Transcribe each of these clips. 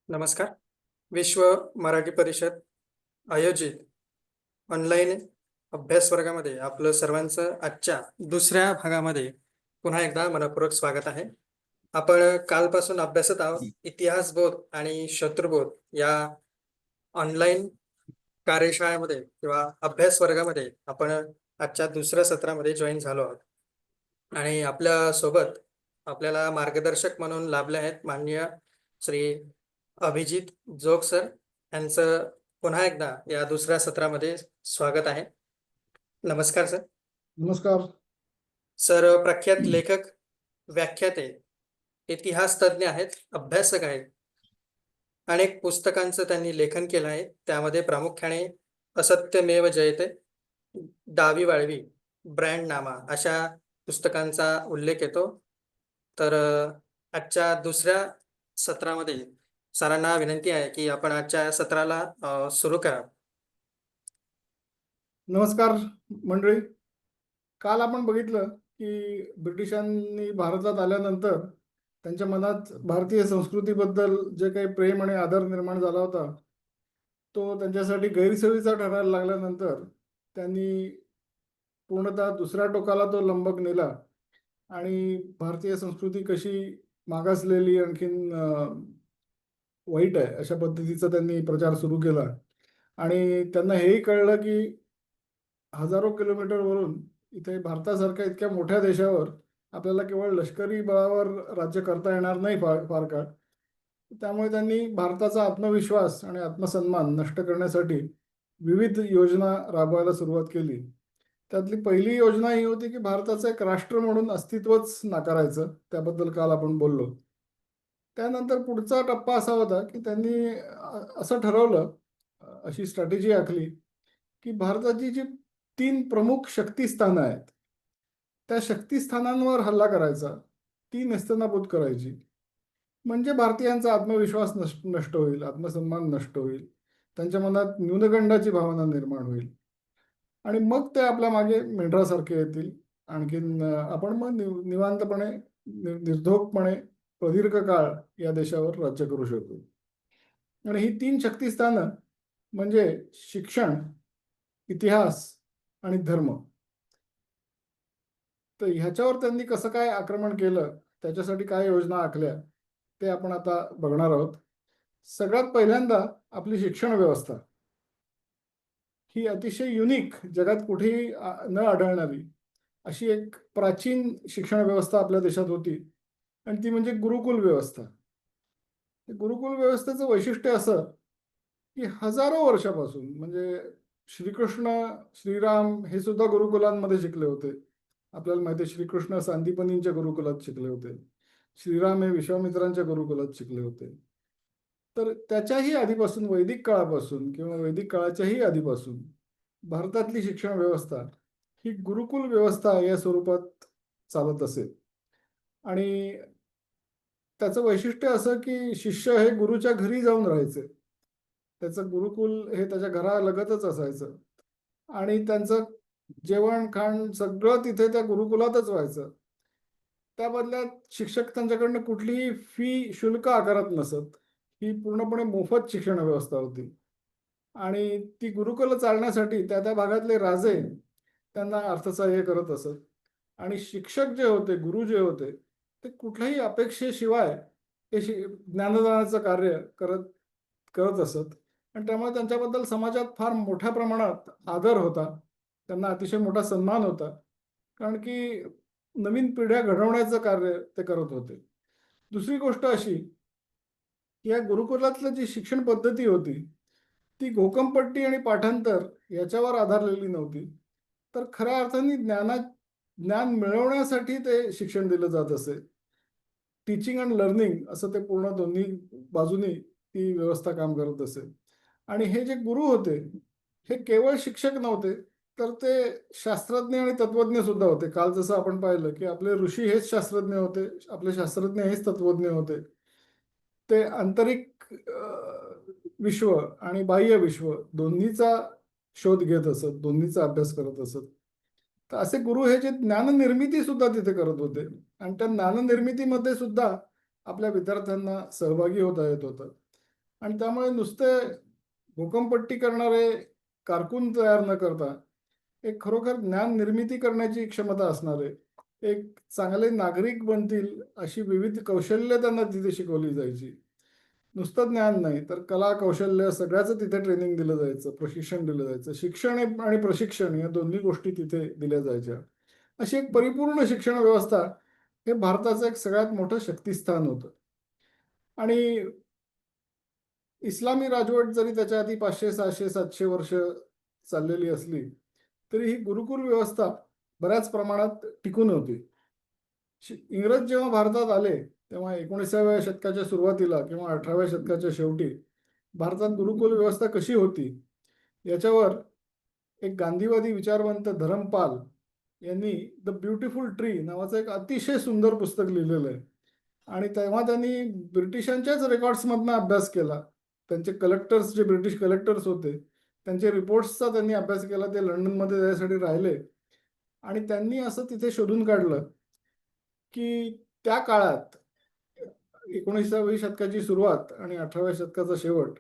नमस्कार. विश्व मराठी परिषद आयोजित ऑनलाईन अभ्यास वर्गामध्ये आपलं सर्वांचं आजच्या दुसऱ्या भागामध्ये पुन्हा एकदा मनपूर्वक स्वागत आहे. आपण कालपासून अभ्यासत आहोत इतिहासबोध आणि शत्रुबोध या ऑनलाईन कार्यशाळेमध्ये किंवा अभ्यास वर्गामध्ये आपण आजच्या दुसऱ्या सत्रामध्ये जॉईन झालो आहोत आणि आपल्या सोबत आपल्याला मार्गदर्शक म्हणून लाभले आहेत माननीय श्री अभिजित जोग सर यांचं पुन्हा एकदा या दुसऱ्या सत्रामध्ये स्वागत आहे. नमस्कार सर. नमस्कार सर प्रख्यात लेखक, व्याख्याते, इतिहास तज्ञ आहेत, अभ्यासक आहेत. अनेक पुस्तकांचं त्यांनी लेखन केलं आहे. त्यामध्ये प्रामुख्याने असत्यमेव जयते, डावी वाळवी, ब्रँडनामा अशा पुस्तकांचा उल्लेख येतो. तर आजच्या दुसऱ्या सत्रामध्ये सरांना विनंती आहे की आपण आजच्या सत्राला सुरू करा. नमस्कार मंडळी. काल आपण बघितलं की ब्रिटिशांनी भारतात आल्यानंतर त्यांच्या मनात भारतीय संस्कृतीबद्दल जे काही प्रेम आणि आदर निर्माण झाला होता तो त्यांच्यासाठी गैरसोयीचा ठरायला लागल्यानंतर त्यांनी पूर्णतः दुसऱ्या टोकाला तो लंबक नेला आणि भारतीय संस्कृती कशी मागासलेली आणखीन वाईट आहे अशा पद्धतीचा त्यांनी प्रचार सुरू केला. आणि त्यांना हेही कळलं की हजारो किलोमीटरवरून इथे भारतासारख्या इतक्या मोठ्या देशावर आपल्याला केवळ लष्करी बळावर राज्य करता येणार नाही फार काळ. त्यामुळे त्यांनी भारताचा आत्मविश्वास आणि आत्मसन्मान नष्ट करण्यासाठी विविध योजना राबवायला सुरुवात केली. त्यातली पहिली योजना ही होती की भारताचं एक राष्ट्र म्हणून अस्तित्वच नाकारायचं. त्याबद्दल काल आपण बोललो. त्यानंतर पुढचा टप्पा असा होता की त्यांनी असं ठरवलं, अशी स्ट्रॅटेजी आखली की भारताची जी 3 प्रमुख शक्तिस्थानं आहेत त्या शक्तिस्थानांवर हल्ला करायचा, ती नेस्तनाबूत करायची. म्हणजे भारतीयांचा आत्मविश्वास नष्ट होईल, आत्मसन्मान नष्ट होईल, त्यांच्या मनात न्यूनगंडाची भावना निर्माण होईल आणि मग ते आपल्या मागे मेंढरासारखे येतील. आणखीन आपण मग निवांतपणे निर्धोकपणे प्रदीर्घ काळ या देशावर राज्य करू शकतो. आणि ही 3 शक्तिस्थानं म्हणजे शिक्षण, इतिहास आणि धर्म. तर ह्याच्यावर त्यांनी कसं काय आक्रमण केलं, त्याच्यासाठी काय योजना आखल्या, ते आपण आता बघणार आहोत. सगळ्यात पहिल्यांदा आपली शिक्षण व्यवस्था ही अतिशय युनिक, जगात कुठेही न आढळणारी अशी एक प्राचीन शिक्षण व्यवस्था आपल्या देशात होती आणि ती म्हणजे गुरुकुल व्यवस्था. गुरुकुल व्यवस्थेचं वैशिष्ट्य असं की हजारो वर्षापासून म्हणजे श्रीकृष्ण, श्रीराम हे सुद्धा गुरुकुलांमध्ये शिकले होते. आपल्याला माहिती आहे श्रीकृष्ण सांदीपनींच्या गुरुकुलात शिकले होते. श्रीराम हे विश्वामित्रांच्या गुरुकुलात शिकले होते. तर त्याच्याही आधीपासून, वैदिक काळापासून किंवा वैदिक काळाच्याही आधीपासून भारतातली शिक्षण व्यवस्था ही गुरुकुल व्यवस्था या स्वरूपात चालत असेल. आणि त्याचं वैशिष्ट्य असं की शिष्य हे गुरुच्या घरी जाऊन राहायचे. त्याचं गुरुकुल हे त्याच्या घरालगतच असायचं आणि त्यांचं जेवण खाण सगळं तिथे त्या गुरुकुलातच व्हायचं. त्या बदल्यात शिक्षक त्यांच्याकडनं कुठलीही फी, शुल्क आकारत नसत. ही पूर्णपणे मोफत शिक्षण व्यवस्था होती आणि ती गुरुकुलं चालण्यासाठी त्या त्या भागातले राजे त्यांना अर्थसहाय्य करत असत आणि शिक्षक जे होते, गुरु जे होते, ते कुठल्याही अपेक्षेशिवाय हे ज्ञानदानाचं कार्य करत असत आणि त्यामुळे त्यांच्याबद्दल समाजात फार मोठ्या प्रमाणात आदर होता. त्यांना अतिशय मोठा सन्मान होता, कारण की नवीन पिढ्या घडवण्याचं कार्य ते करत होते. दुसरी गोष्ट अशी की या गुरुकुलातलं जी शिक्षण पद्धती होती ती घोकमपट्टी आणि पाठांतर याच्यावर आधारलेली नव्हती, तर खऱ्या अर्थाने ज्ञान मिळवण्यासाठी ते शिक्षण दिलं जात असे. टीचिंग अँड लर्निंग असं ते पूर्ण दोन्ही बाजूनी ती व्यवस्था काम करत असे. आणि हे जे गुरु होते हे केवळ शिक्षक नव्हते, तर ते शास्त्रज्ञ आणि तत्वज्ञ सुद्धा होते. काल जसं आपण पाहिलं की आपले ऋषी हेच शास्त्रज्ञ होते, आपले शास्त्रज्ञ हेच तत्वज्ञ होते. ते आंतरिक विश्व आणि बाह्य विश्व दोन्हीचा शोध घेत असत, दोन्हीचा अभ्यास करत असत. तर असे गुरु हे जे ज्ञाननिर्मिती सुद्धा तिथे करत होते आणि त्या ज्ञाननिर्मितीमध्ये सुद्धा आपल्या विद्यार्थ्यांना सहभागी होता येत होतं. आणि त्यामुळे नुसते भूकंपट्टी करणारे कारकून तयार न करता एक खरोखर ज्ञान निर्मिती करण्याची क्षमता असणारे एक चांगले नागरिक बनतील अशी विविध कौशल्य त्यांना तिथे शिकवली जायची. नुसतं ज्ञान नाही तर कला कौशल्य सगळ्याचं तिथे ट्रेनिंग दिलं जायचं, प्रशिक्षण दिलं जायचं. शिक्षण आणि प्रशिक्षण या दोन्ही गोष्टी तिथे दिल्या जायच्या. अशी एक परिपूर्ण शिक्षण व्यवस्था हे भारताचं एक सगळ्यात मोठं शक्तिस्थान होतं. आणि इस्लामी राजवट जरी त्याच्या आधी 500, 600, 700 वर्ष चाललेली असली, तरी ही गुरुकुल व्यवस्था बऱ्याच प्रमाणात टिकून होती. इंग्रज जेव्हा भारतात आले, तेव्हा 19व्या शतकाच्या सुरुवातीला किंवा 18व्या शतकाच्या शेवटी भारतात गुरुकुल व्यवस्था कशी होती, याच्यावर एक गांधीवादी विचारवंत धरमपाल यांनी द ब्युटिफुल ट्री नावाचं एक अतिशय सुंदर पुस्तक लिहिलेलं आहे. आणि तेव्हा त्यांनी ब्रिटिशांच्याच रेकॉर्ड्समधनं अभ्यास केला. त्यांचे कलेक्टर्स जे ब्रिटिश कलेक्टर्स होते, त्यांचे रिपोर्ट्सचा त्यांनी अभ्यास केला. ते लंडनमध्ये त्यासाठी राहिले आणि त्यांनी असं तिथे शोधून काढलं, की त्या काळात 19व्या शतकाची सुरुवात आणि 18व्या शतकाचा शेवट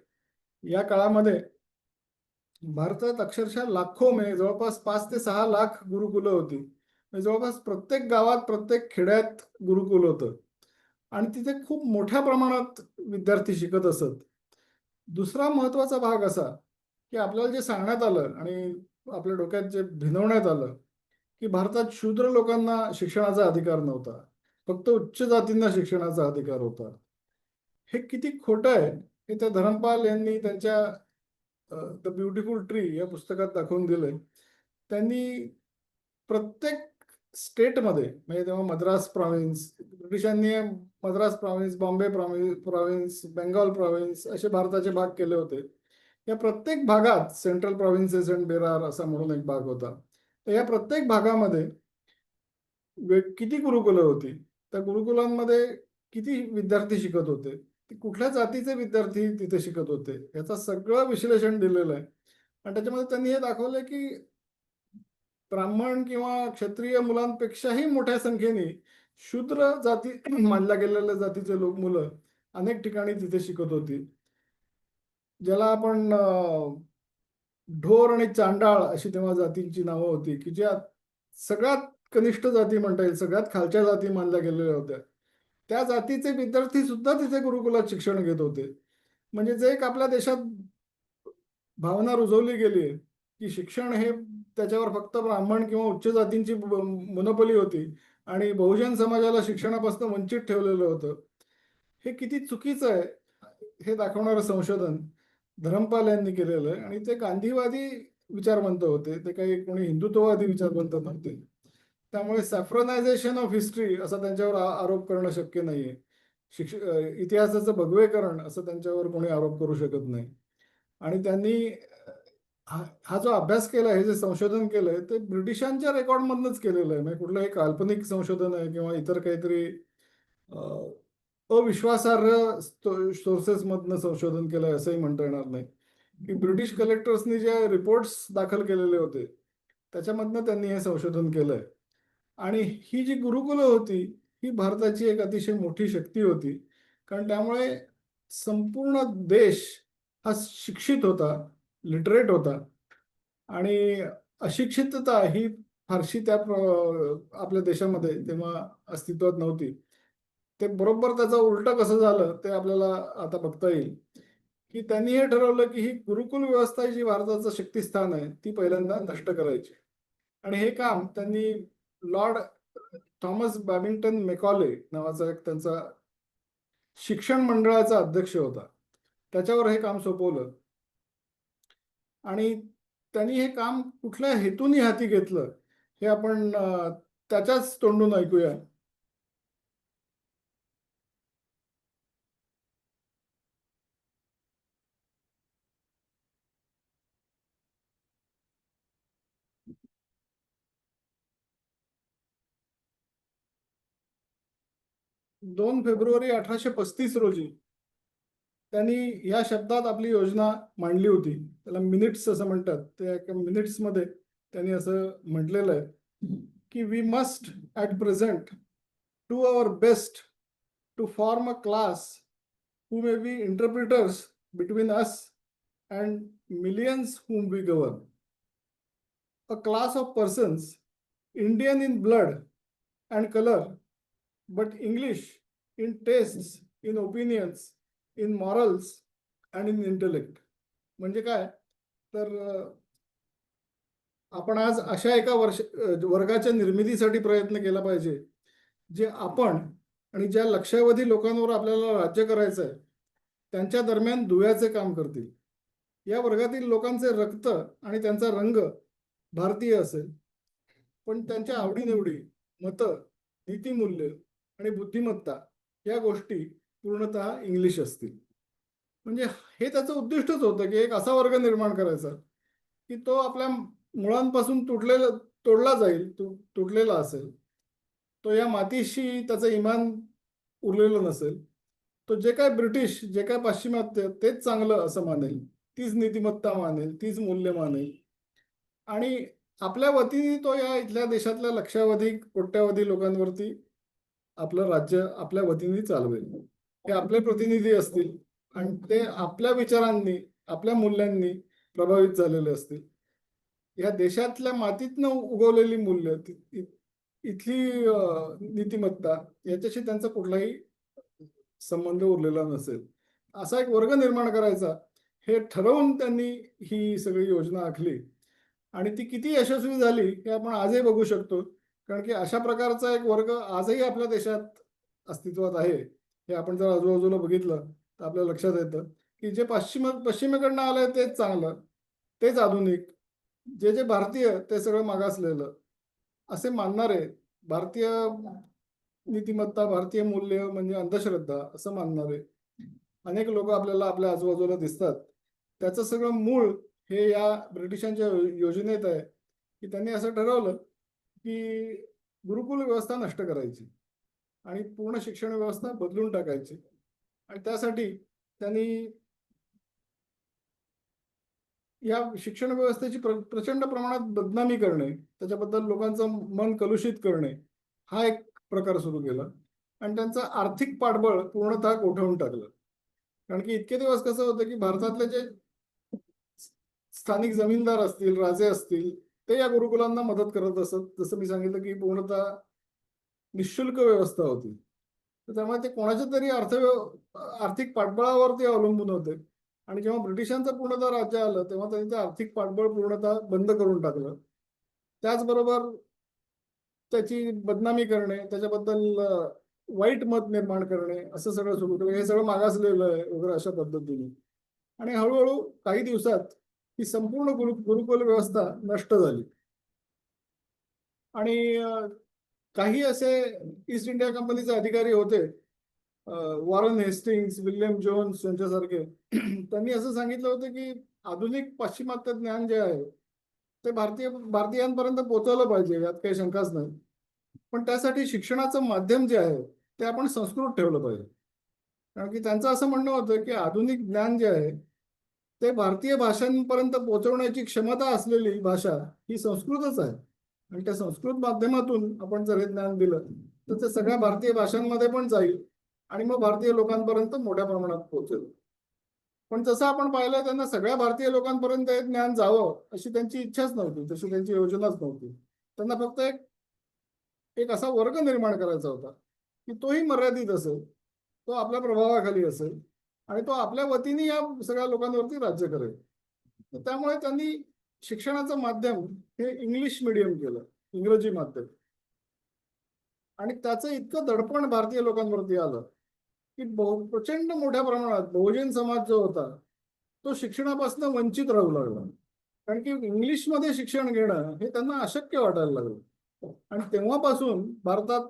या काळामध्ये भारतात अक्षरशः लाखो म्हणजे जवळपास 5 ते 6 लाख गुरुकुलं होती. म्हणजे जवळपास प्रत्येक गावात, प्रत्येक खेड्यात गुरुकुल होतं आणि तिथे खूप मोठ्या प्रमाणात विद्यार्थी शिकत असत. दुसरा महत्त्वाचा भाग असा, की आपल्याला जे सांगण्यात आलं आणि आपल्या डोक्यात जे भिनवण्यात आलं, की भारतात शूद्र लोकांना शिक्षणाचा अधिकार नव्हता. फक्त उच्च जातींना शिक्षणाचा अधिकार होता. हे किती खोटं आहे, हे त्या धरमपाल यांनी त्यांच्या द ब्युटिफुल ट्री या पुस्तकात दाखवून दिलंय. त्यांनी प्रत्येक स्टेटमध्ये म्हणजे तेव्हा मद्रास प्रॉव्हिन्स, ब्रिटिशांनी Madras province, Bombay province, Bengal province असे भारताचे भाग केले होते. या प्रत्येक भागात सेंट्रल प्रॉव्हिन्सेस अँड बेरार असा म्हणून एक भाग होता. तर या प्रत्येक भागामध्ये किती गुरुकुलं होती, त्या गुरुकुलांमध्ये किती विद्यार्थी शिकत होते, कुठल्या जातीचे विद्यार्थी तिथे शिकत होते, याचं सगळं विश्लेषण दिलेलं आहे. आणि त्याच्यामध्ये त्यांनी हे दाखवलं की ब्राह्मण किंवा क्षत्रिय मुलांपेक्षाही मोठ्या संख्येने शूद्र जाती मानल्या गेलेल्या जातीचे मुलं अनेक ठिकाणी तिथे शिकत होती. ज्याला आपण ढोर आणि चांडाळ अशी तेव्हा जातींची नावं होती, की ज्या सगळ्यात कनिष्ठ जाती म्हणता येईल, सगळ्यात खालच्या जाती मानल्या गेलेल्या होत्या. त्या जातीचे विद्यार्थी सुद्धा तिथे गुरुकुलात शिक्षण घेत होते. म्हणजे जे एक आपल्या देशात भावना रुजवली गेली आहे, की शिक्षण हे त्याच्यावर फक्त ब्राह्मण किंवा उच्च जातींची मोनोपोली होती आणि बहुजन समाजाला शिक्षणापासून वंचित ठेवलेलं होतं. हे किती चुकीचं आहे, हे दाखवणारं संशोधन धरमपाल यांनी केलेलं आहे आणि ते गांधीवादी विचारवंत होते. ते काही कोणी हिंदुत्ववादी विचारवंत नव्हते. त्यामुळे सॅफ्रनायझेशन ऑफ हिस्ट्री असा त्यांच्यावर आरोप करणं शक्य नाहीये. इतिहासाचं भगवेकरण असं त्यांच्यावर कोणी आरोप करू शकत नाही. आणि त्यांनी हा हा जो अभ्यास केला हे जे संशोधन केलंय ते ब्रिटिशांच्या रेकॉर्डमधनंच केलेलं आहे. म्हणजे कुठलंही काल्पनिक संशोधन आहे किंवा इतर काहीतरी अविश्वासार्ह सोर्सेसमधनं संशोधन केलंय असंही म्हणता येणार नाही. की ब्रिटिश कलेक्टर्सनी जे रिपोर्ट्स दाखल केलेले होते त्याच्यामधनं त्यांनी हे संशोधन केलंय. आणि ही जी गुरुकुलं होती ही भारताची एक अतिशय मोठी शक्ती होती. कारण त्यामुळे संपूर्ण देश हा शिक्षित होता, लिटरेट होता आणि अशिक्षितता ही फारशी आपल्या देशामध्ये तेव्हा अस्तित्वात नव्हती. ते बरोबर त्याचं उलटं कसं झालं ते आपल्याला आता बघता येईल, की त्यांनी हे ठरवलं की ही गुरुकुल व्यवस्था जी भारताचं शक्तिस्थान आहे ती पहिल्यांदा नष्ट करायची. आणि हे काम त्यांनी लॉर्ड थॉमस बॅबिंग्टन मेकॉले नावाचा एक त्यांचा शिक्षण मंडळाचा अध्यक्ष होता. त्याच्यावर हे काम सोपवलं आणि त्यांनी हे काम कुठल्या हेतूने हाती घेतलं हे आपण त्याच्याच तोंडून ऐकूया. 2 फेब्रुवारी 1835 रोजी त्यांनी या शब्दात आपली योजना मांडली होती. त्याला मिनिट्स असं म्हणतात. त्या एका मिनिट्समध्ये त्यांनी असं म्हटलेलं आहे, की "we must at present do our best to form a class who may be interpreters between us and millions whom we govern. A class of persons, Indian in blood and color, but English in tastes, in opinions, in morals and in intellect. म्हणजे काय तर आपण आज अशा एका वर्गाच्या निर्मितीसाठी प्रयत्न केला पाहिजे जे आपण आणि ज्या लक्षावधी लोकांवर आपल्याला राज्य करायचं आहे त्यांच्या दरम्यान दुव्याचे काम करतील. या वर्गातील लोकांचे रक्त आणि त्यांचा रंग भारतीय असेल, पण त्यांच्या आवडीनिवडी, मतं, नीतिमूल्य आणि बुद्धिमत्ता या गोष्टी पूर्णतः इंग्लिश असतील. म्हणजे हे त्याचं उद्दिष्टच होतं की एक असा वर्ग निर्माण करायचा की तो आपल्या मुळांपासून तोडला जाईल, तुटलेला असेल. तो या मातीशी त्याचं इमान उरलेलं नसेल. तो जे काय ब्रिटिश, जे काय पाश्चिमात्य तेच चांगलं असं मानेल, तीच नीतिमत्ता मानेल, तीच मूल्य मानेल आणि आपल्या वतीने तो या इथल्या देशातल्या लक्षावधी कोट्यावधी लोकांवरती आपलं राज्य आपल्या वतीने चालवेल. हे आपले प्रतिनिधी असतील आणि ते आपल्या विचारांनी, आपल्या मूल्यांनी प्रभावित झालेले असतील. या देशातल्या मातीतनं उगवलेली मूल्य, इथली नीतिमत्ता याच्याशी त्यांचा कुठलाही संबंध उरलेला नसेल. असा एक वर्ग निर्माण करायचा हे ठरवून त्यांनी ही सगळी योजना आखली आणि ती किती यशस्वी झाली हे आपण आजही बघू शकतो. कारण की अशा प्रकारचा एक वर्ग आजही आपल्या देशात अस्तित्वात आहे. हे आपण जर आजूबाजूला बघितलं तर आपल्या लक्षात येतं की जे पश्चिमेकडनं आलंय तेच चांगलं, तेच आधुनिक, जे भारतीय ते सगळं मागासलेलं असे मानणारे, भारतीय नीतिमत्ता, भारतीय मूल्य म्हणजे अंधश्रद्धा असं मानणारे अनेक लोक आपल्याला आपल्या आजूबाजूला दिसतात. त्याचं सगळं मूळ हे या ब्रिटिशांच्या योजनेत आहे की त्यांनी असं ठरवलं की गुरुकुल व्यवस्था नष्ट करायची आणि पूर्ण शिक्षण व्यवस्था बदलून टाकायची आणि त्यासाठी त्यांनी या शिक्षण व्यवस्थेची प्रचंड प्रमाणात बदनामी करणे, त्याच्याबद्दल लोकांचं मन कलुषित करणे हा एक प्रकार सुरू केला आणि त्यांचं आर्थिक पाठबळ पूर्णतः गोठवून टाकलं. कारण की इतके दिवस कसं होतं की भारतातले जे स्थानिक जमीनदार असतील, राजे असतील, ते या गुरुकुलांना मदत करत असत. जसं मी सांगितलं की पूर्णतः निशुल्क व्यवस्था होती. तर त्यामुळे ते कोणाच्या तरी आर्थिक पाठबळावरती अवलंबून होते आणि जेव्हा ब्रिटिशांचं पूर्णतः राज्य आलं तेव्हा त्यांनी ते आर्थिक पाठबळ पूर्णतः बंद करून टाकलं. त्याचबरोबर त्याची बदनामी करणे, त्याच्याबद्दल वाईट मत निर्माण करणे असं सगळं सुरू केलं. हे सगळं मागासलेलं आहे वगैरे अशा पद्धतीने आणि हळूहळू काही दिवसात ही संपूर्ण गुरुकुल व्यवस्था नष्ट झाली आणि काही असे ईस्ट इंडिया कंपनीचे अधिकारी होते, वॉरन हेस्टिंग्स, विल्यम जोन्स यांच्यासारखे, त्यांनी असं सांगितलं होतं की आधुनिक पाश्चिमात्य ज्ञान जे आहे ते भारतीयांपर्यंत पोहोचवलं पाहिजे, यात काही शंकाच नाही. पण त्यासाठी शिक्षणाचं माध्यम जे आहे ते आपण संस्कृत ठेवलं पाहिजे. कारण की त्यांचं असं म्हणणं होतं की आधुनिक ज्ञान जे आहे ते भारतीय भाषांपर्यंत पोहोचवण्याची क्षमता असलेली भाषा ही संस्कृतच आहे आणि त्या संस्कृत माध्यमातून आपण जर हे ज्ञान दिलं तर ते सगळ्या भारतीय भाषांमध्ये पण जाईल आणि मग भारतीय लोकांपर्यंत मोठ्या प्रमाणात पोहोचेल. पण जसं आपण पाहिलं त्यांना सगळ्या भारतीय लोकांपर्यंत हे ज्ञान जावं अशी त्यांची इच्छाच नव्हती, तशी त्यांची योजनाच नव्हती. त्यांना फक्त एक असा वर्ग निर्माण करायचा होता की तोही मर्यादित असेल, तो आपल्या प्रभावाखाली असेल आणि तो आपल्या वतीने या सगळ्या लोकांवरती राज्य करेल. त्यामुळे त्यांनी शिक्षणाचं माध्यम हे इंग्लिश मीडियम केलं, इंग्रजी माध्यम. आणि त्याचं इतकं दडपण भारतीय लोकांवरती आलं की प्रचंड मोठ्या प्रमाणात बहुजन समाज जो होता तो शिक्षणापासून वंचित राहू लागला. कारण की इंग्लिशमध्ये शिक्षण घेणं हे त्यांना अशक्य वाटायला लागलं आणि तेव्हापासून भारतात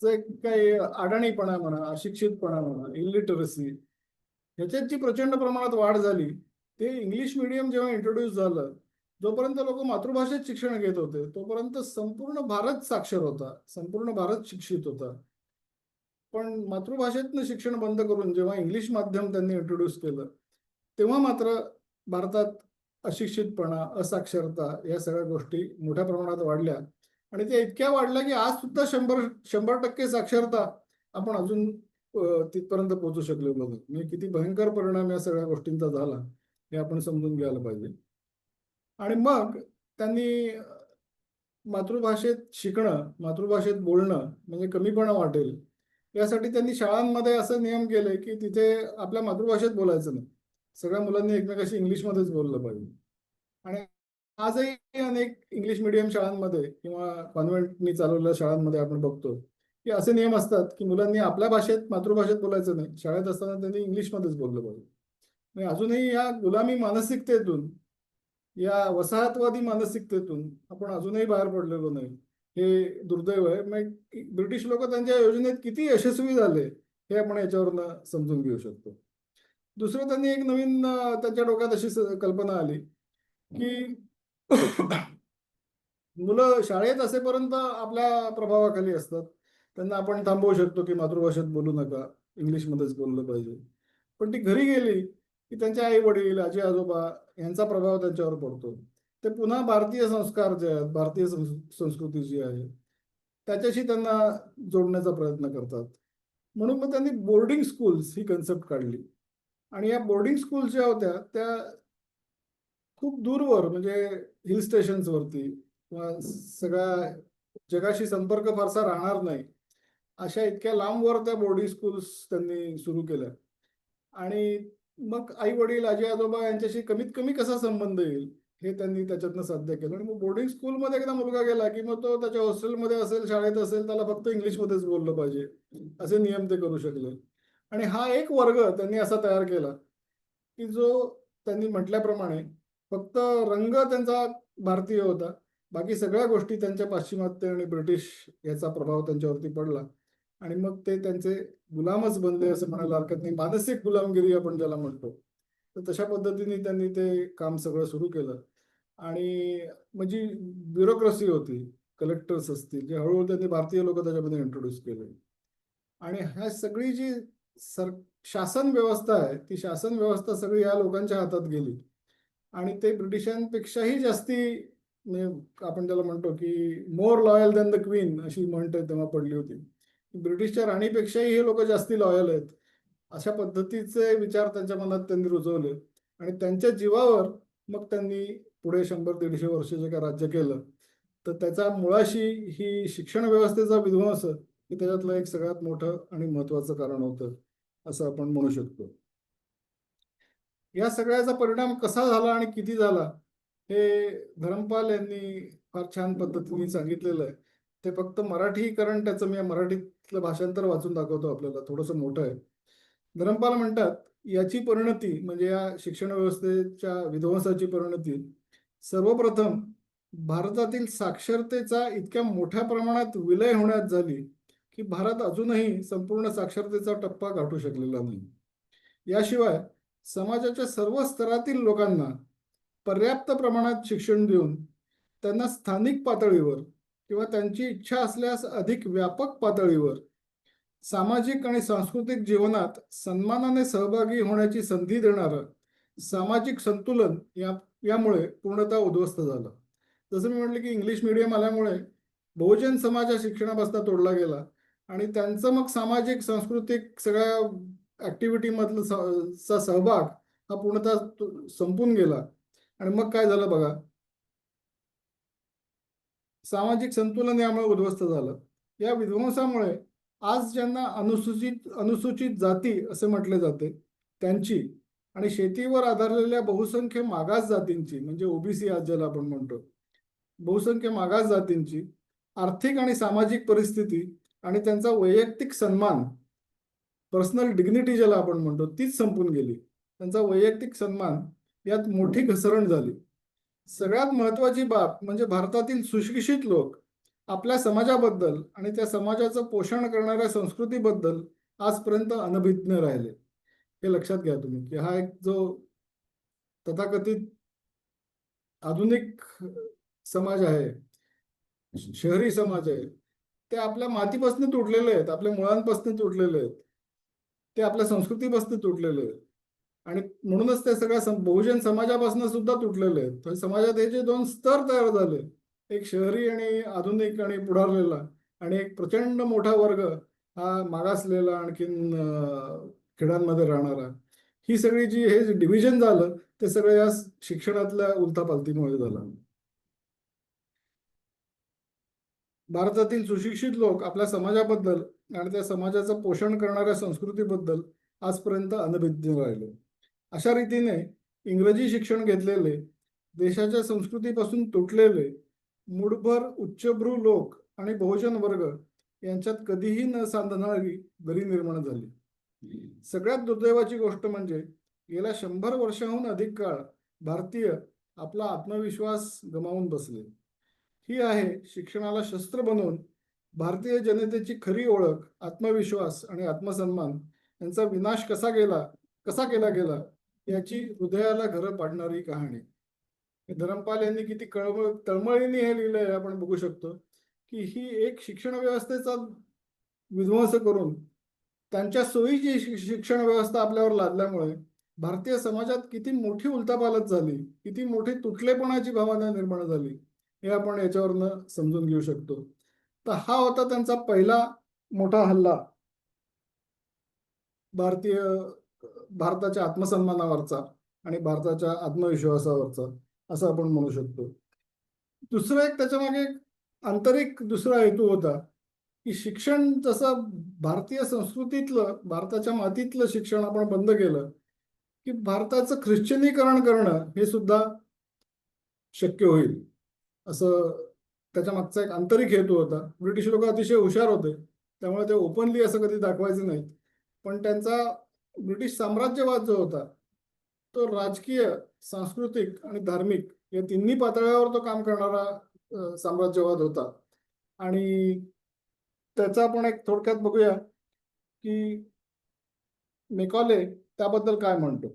जे काही अडाणीपणा म्हणा, अशिक्षितपणा म्हणा, इलिटरसी ह्याच्यात जी प्रचंड प्रमाणात वाढ झाली ते इंग्लिश मीडियम जेव्हा इंट्रोड्यूस झालं, जोपर्यंत लोक मातृभाषेत शिक्षण घेत होते तोपर्यंत संपूर्ण भारत साक्षर होता, संपूर्ण भारत शिक्षित होता. पण मातृभाषेतनं शिक्षण बंद करून जेव्हा इंग्लिश माध्यम त्यांनी इंट्रोड्यूस केलं तेव्हा मात्र भारतात अशिक्षितपणा, असाक्षरता या सगळ्या गोष्टी मोठ्या प्रमाणात वाढल्या आणि त्या इतक्या वाढल्या की आज सुद्धा 100% साक्षरता आपण अजून तिथपर्यंत पोहोचू शकले नव्हते. म्हणजे किती भयंकर परिणाम या सगळ्या गोष्टींचा झाला हे आपण समजून घ्यायला पाहिजे. आणि मग त्यांनी मातृभाषेत शिकणं, मातृभाषेत बोलणं म्हणजे कमीपणा वाटेल यासाठी त्यांनी शाळांमध्ये असे नियम केले की तिथे आपल्या मातृभाषेत बोलायचं नाही. सगळ्या मुलांनी एकमेकाशी इंग्लिशमध्येच बोललं पाहिजे. आणि आजही अनेक इंग्लिश मिडियम शाळांमध्ये किंवा कॉन्व्हेंटनी चालवलेल्या शाळांमध्ये आपण बघतो की असे नियम असतात की मुलांनी आपल्या भाषेत, मातृभाषेत बोलायचं नाही. शाळेत असताना त्यांनी इंग्लिशमध्येच बोललं पाहिजे. म्हणजे अजूनही या गुलामी मानसिकतेतून, या वसाहतवादी मानसिकतेतून आपण अजूनही बाहेर पडलेलो नाही. हे दुर्दैव आहे. मग ब्रिटिश लोक त्यांच्या योजनेत किती यशस्वी झाले हे आपण याच्यावरनं समजून घेऊ शकतो. दुसरं, त्यांनी एक नवीन त्यांच्या डोक्यात अशी कल्पना आली की मुलं शाळेत असेपर्यंत आपल्या प्रभावाखाली असतात. त्यांना आपण थांबवू शकतो की मातृभाषेत बोलू नका, इंग्लिशमध्येच बोललं पाहिजे. पण ती घरी गेली की त्यांचे आई वडील, आजी आजोबा यांचा प्रभाव त्यांच्यावर पडतो. ते पुन्हा भारतीय संस्कार जे आहेत, भारतीय संस्कृती जी आहे त्याच्याशी त्यांना जोडण्याचा प्रयत्न करतात. म्हणून मग त्यांनी बोर्डिंग स्कूल्स ही कन्सेप्ट काढली. आणि या बोर्डिंग स्कूल ज्या होत्या त्या खूप दूरवर, म्हणजे हिल स्टेशन्सवरती किंवा सगळ्या जगाशी संपर्क फारसा राहणार नाही अशा इतक्या लांबवर त्या बोर्डिंग स्कूल्स त्यांनी सुरू केल्या. आणि मग आई वडील, आजी आजोबा यांच्याशी कमीत कमी कसा संबंध येईल हे त्यांनी त्याच्यातनं साध्य केलं. आणि मग बोर्डिंग स्कूलमध्ये एकदा मुलगा गेला की मग तो त्याच्या हॉस्टेलमध्ये असेल, शाळेत असेल, त्याला फक्त इंग्लिशमध्येच बोललं पाहिजे असे नियम ते करू शकले. आणि हा एक वर्ग त्यांनी असा तयार केला की जो त्यांनी म्हटल्याप्रमाणे फक्त रंग त्यांचा भारतीय होता, बाकी सगळ्या गोष्टी त्यांच्या पाश्चिमात्य आणि ब्रिटिश याचा प्रभाव त्यांच्यावरती पडला. आणि मग ते त्यांचे गुलामच बनले असं म्हणायला हरकत नाही. मानसिक गुलामगिरी आपण ज्याला म्हणतो, तर तशा पद्धतीने त्यांनी ते काम सगळं सुरू केलं. आणि म्हणजे ब्युरोक्रेसी होती, कलेक्टर्स असतील, जे हळूहळू त्यांनी भारतीय लोक त्याच्यामध्ये इंट्रोड्यूस केले. आणि ह्या सगळी जी सर शासन व्यवस्था आहे ती शासन व्यवस्था सगळी या लोकांच्या हातात गेली. आणि ते ब्रिटिशांपेक्षाही जास्ती, म्हणजे आपण त्याला म्हणतो की मोर लॉयल दॅन द क्वीन अशी म्हणते तेव्हा पडली होती. ब्रिटिशच्या राणीपेक्षाही हे लोक जास्ती लॉयल आहेत अशा पद्धतीचे विचार त्यांच्या मनात त्यांनी रुजवले. आणि त्यांच्या जीवावर मग त्यांनी पुढे 100-150 वर्ष जे काय राज्य केलं. तर त्याच्या मुळाशी ही शिक्षण व्यवस्थेचा विध्वंस हे त्याच्यातलं एक सगळ्यात मोठं आणि महत्वाचं कारण होतं असं आपण म्हणू शकतो. या सगळ्याचा परिणाम कसा झाला आणि किती झाला हे धर्मपाल यांनी फार छान पद्धतीने सांगितलेलं आहे. ते फक्त मराठीकरण त्याचं मी मराठीतलं भाषांतर वाचून दाखवतो आपल्याला, थोडंसं मोठं आहे. धर्मपाल म्हणतात, याची परिणती म्हणजे या शिक्षण व्यवस्थेच्या विध्वंसाची परिणती सर्वप्रथम भारतातील साक्षरतेचा इतक्या मोठ्या प्रमाणात विलय होण्यात झाली की भारत अजूनही संपूर्ण साक्षरतेचा टप्पा गाठू शकलेला नाही. याशिवाय समाजाच्या सर्व स्तरातील लोकांना पर्याप्त प्रमाणात शिक्षण देऊन त्यांना स्थानिक पातळीवर किंवा त्यांची इच्छा असल्यास अधिक व्यापक पातळीवर सामाजिक आणि सांस्कृतिक जीवनात सन्मानाने सहभागी होण्याची संधी देणारं सामाजिक संतुलन यामुळे पूर्णतः उद्ध्वस्त झालं. जसं मी म्हटलं की इंग्लिश मीडियम आल्यामुळे बहुजन समाज हा शिक्षणापासून तोडला गेला आणि त्यांचं मग सामाजिक, सांस्कृतिक सगळ्या ऍक्टिव्हिटीमधला सहभाग हा पूर्णतः संपून गेला. आणि मग काय झालं बघा, सामाजिक संतुलन यामुळे उद्ध्वस्त झालं. या विध्वंसामुळे आज ज्यांना अनुसूचित जाती असे म्हटले जाते त्यांची आणि शेतीवर आधारलेल्या बहुसंख्य मागास जातींची, म्हणजे ओबीसी आज ज्याला आपण म्हणतो, बहुसंख्य मागास जातींची आर्थिक आणि सामाजिक परिस्थिती आणि त्यांचा वैयक्तिक सन्मान, पर्सनल डिग्निटी ज्याला आपण म्हणतो, तीच संपून गेली. त्यांचा वैयक्तिक सन्मान यात मोठी घसरण झाली. सगळ्यात महत्वाची बाब म्हणजे भारतातील सुशिक्षित लोक आपल्या समाजाबद्दल आणि त्या समाजाचं पोषण करणाऱ्या संस्कृतीबद्दल आजपर्यंत अनभिज्ञ राहिले. हे लक्षात घ्या तुम्ही की हा एक जो तथाकथित आधुनिक समाज आहे, शहरी समाज आहे, ते आपल्या मातीपासून तुटलेले आहेत, आपल्या मुळांपासून तुटलेले आहेत, ते आपल्या संस्कृतीपासून तुटलेले आहेत. आणि म्हणूनच ते सगळ्या बहुजन समाजापासून सुद्धा तुटलेले आहेत. तर समाजात हे जे दोन स्तर तयार झाले, एक शहरी आणि आधुनिक आणि पुढारलेला, आणि एक प्रचंड मोठा वर्ग हा मागासलेला, आणखीन खेड्यांमध्ये राहणारा, ही सगळी जी हे डिव्हिजन झालं ते सगळं या शिक्षणातल्या उलथापालथीमुळे झालं. भारतातील सुशिक्षित लोक आपल्या समाजाबद्दल आणि त्या समाजाचं पोषण करणाऱ्या संस्कृतीबद्दल आजपर्यंत अनभिज्ञ राहिले. अशा रीतीने इंग्रजी शिक्षण घेतलेले, देशाच्या संस्कृतीपासून तुटलेले मूठभर उच्चभ्रू लोक आणि बहुजन वर्ग यांच्यात कधीही न सांधणारी दरी निर्माण झाली. सगळ्यात दुर्दैवाची गोष्ट म्हणजे गेल्या 100 वर्षाहून अधिक काळ भारतीय आपला आत्मविश्वास गमावून बसले. ही आहे शिक्षणाला शस्त्र बनवून भारतीय जनतेची खरी ओळख, आत्मविश्वास आणि आत्मसन्मान यांचा विनाश कसा केला गेला याची हृदयाला घरं पाडणारी कहाणी. धरमपाल यांनी किती तळमळीने हे लिहिलंय आपण बघू शकतो की ही एक शिक्षण व्यवस्थेचा विध्वंस करून त्यांच्या सोयीची शिक्षण व्यवस्था आपल्यावर लादल्यामुळे भारतीय समाजात किती मोठी उलथापालथ झाली, किती मोठी तुटलेपणाची भावना निर्माण झाली हे आपण याच्यावरनं समजून घेऊ शकतो. तर हा होता त्यांचा पहिला मोठा हल्ला भारताच्या आत्मसन्मानावरचा आणि भारताच्या आत्मविश्वासावरचा, असं आपण म्हणू शकतो. दुसरं एक त्याच्यामागे एक आंतरिक दुसरा हेतू होता की शिक्षण जसं भारतीय संस्कृतीतलं, भारताच्या मातीतलं शिक्षण आपण बंद केलं की भारताचं ख्रिश्चनीकरण करणं हे सुद्धा शक्य होईल, असं त्याच्या मागचा एक आंतरिक हेतू होता. ब्रिटिश लोक अतिशय हुशार होते, त्यामुळे ते ओपनली असं कधी दाखवायचे नाहीत. पण त्यांचा ब्रिटिश साम्राज्यवाद जो होता तो राजकीय, सांस्कृतिक आणि धार्मिक या तिन्ही पातळ्यावर तो काम करणारा साम्राज्यवाद होता. आणि त्याचा आपण एक थोडक्यात बघूया की मेकॉले त्याबद्दल काय म्हणतो.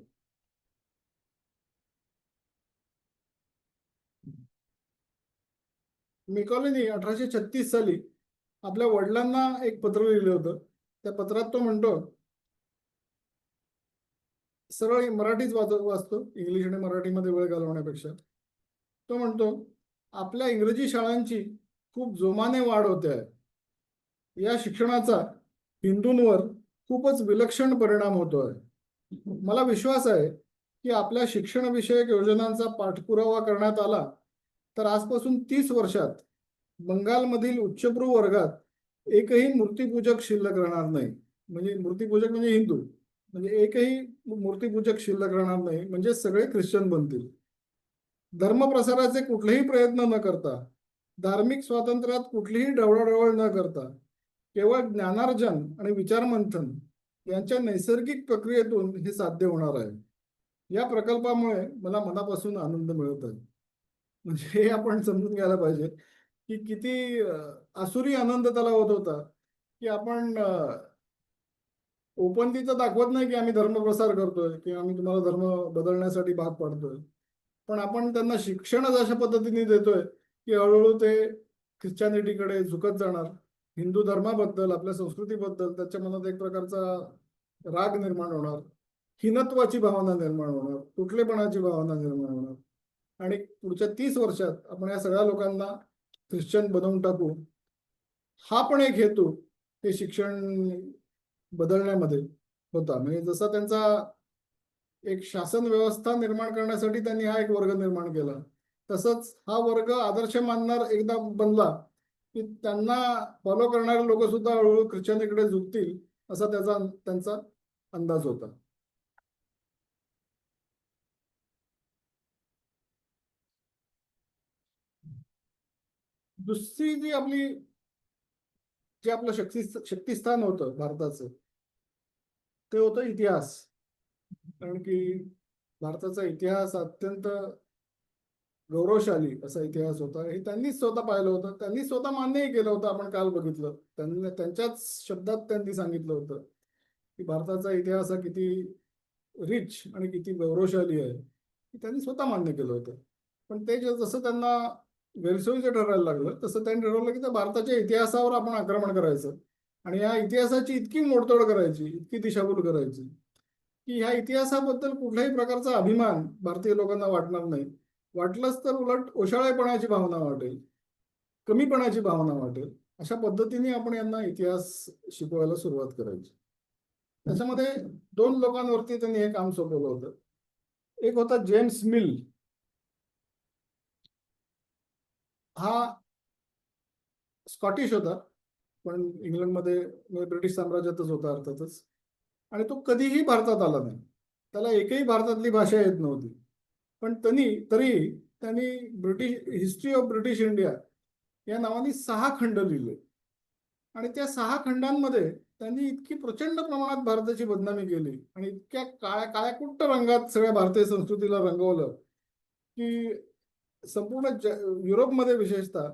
मेकॉलेनी 1836 साली आपल्या वडिलांना एक पत्र लिहिलं होतं. त्या पत्रात तो म्हणतो, सरळ मराठीच वाचतो, इंग्लिश आणि मराठीमध्ये वेळ घालवण्यापेक्षा. तो म्हणतो, आपल्या इंग्रजी शाळांची खूप जोमाने वाढ होते आहे. या शिक्षणाचा हिंदूंवर खूपच विलक्षण परिणाम होतो आहे. मला विश्वास आहे की आपल्या शिक्षणविषयक योजनांचा पाठपुरावा करण्यात आला तर आजपासून 30 वर्षात बंगालमधील उच्चभ्रू वर्गात एकही मूर्तिपूजक शिल्लक राहणार नाही. म्हणजे मूर्तिपूजक म्हणजे हिंदू, म्हणजे एकही मूर्तिपूजक शिल्लक राहणार नाही, म्हणजे सगळे ख्रिश्चन बनतील. धर्मप्रसाराचे कुठलेही प्रयत्न न करता, धार्मिक स्वातंत्र्यात कुठलीही ढवळाढवळ न करता, केवळ ज्ञानार्जन आणि विचारमंथन यांच्या नैसर्गिक प्रक्रियेतून हे साध्य होणार आहे. या प्रकल्पामुळे मला मनापासून आनंद मिळत आहे. म्हणजे हे आपण समजून घ्यायला पाहिजे की किती आसुरी आनंद त्याला होत होता की आपण ओपनली तर दाखवत नाही की आम्ही धर्मप्रसार करतोय किंवा आम्ही तुम्हाला धर्म बदलण्यासाठी भाग पाडतोय, पण आपण त्यांना शिक्षणच अशा पद्धतीने देतोय की हळूहळू ते ख्रिश्चॅनिटीकडे झुकत जाणार. हिंदू धर्माबद्दल, आपल्या संस्कृतीबद्दल त्याच्या मनात एक प्रकारचा राग निर्माण होणार, हीनत्वाची भावना निर्माण होणार, तुटलेपणाची भावना निर्माण होणार. आणि पुढच्या 30 वर्षात आपण या सगळ्या लोकांना ख्रिश्चन बनवून टाकू. हा पण एक हेतू हे शिक्षण बदलण्यामध्ये होता. म्हणजे जसा त्यांचा एक शासन व्यवस्था निर्माण करण्यासाठी त्यांनी हा एक वर्ग निर्माण केला, तसंच हा वर्ग आदर्श मानणार एकदा बनला की त्यांना फॉलो करणारे लोक सुद्धा हळूहळू ख्रिश्चनीकडे झुकतील, असा त्यांचा अंदाज होता. दुसरी जे आपलं शक्तिस्थान होतं भारताचं, ते होतं इतिहास. कारण की भारताचा इतिहास अत्यंत गौरवशाली असा इतिहास होता. हे त्यांनीच स्वतः पाहिलं होतं, त्यांनी स्वतः मान्यही केलं होतं. आपण काल बघितलं, त्यांच्याच शब्दात त्यांनी सांगितलं होतं की भारताचा इतिहास हा किती रिच आणि किती गौरवशाली आहे, हे त्यांनी स्वतः मान्य केलं होतं. पण ते जसं त्यांना गैरसोयीचं ठरायला लागलं, तसं त्यांनी ठरवलं की त्या भारताच्या इतिहासावर आपण आक्रमण करायचं आणि या इतिहासाची इतकी मोडतोड करायची, इतकी दिशाभूल करायची की ह्या इतिहासाबद्दल कुठल्याही प्रकारचा अभिमान भारतीय लोकांना वाटणार नाही. वाटलंच तर उलट ओशाळेपणाची भावना वाटेल, कमीपणाची भावना वाटेल. अशा पद्धतीने आपण यांना इतिहास शिकवायला सुरुवात करायची. त्याच्यामध्ये 2 लोकांवरती त्यांनी हे काम सोपवलं होतं. एक होता जेम्स मिल. हा स्कॉटिश होता, पण इंग्लंडमध्ये म्हणजे ब्रिटिश साम्राज्यातच होता अर्थातच. आणि तो कधीही भारतात आला नाही. त्याला एकही भारतातली भाषा येत नव्हती. पण त्यांनी हिस्ट्री ऑफ ब्रिटिश इंडिया या नावाने 6 खंड लिहिले. आणि त्या 6 खंडांमध्ये त्यांनी इतकी प्रचंड प्रमाणात भारताची बदनामी केली आणि इतक्या काळ्या काळ्याकुट्ट रंगात सगळ्या भारतीय संस्कृतीला रंगवलं की संपूर्ण युरोपमध्ये विशेषतः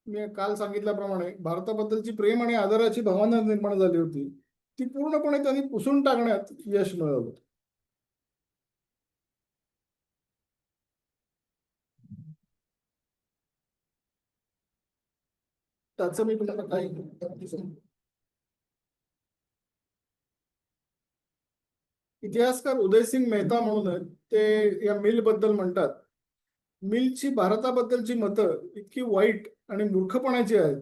मी काल सांगितल्याप्रमाणे भारताबद्दलची प्रेम आणि आदराची भावना निर्माण झाली होती, ती पूर्णपणे त्यांनी पुसून टाकण्यात यश मिळवलं. त्याचं मी तुम्हाला काही इतिहासकार उदयसिंग मेहता म्हणून आहेत, ते या मिल बद्दल म्हणतात, मिलची भारताबद्दलची मतं इतकी वाईट आणि मूर्खपणाची आहेत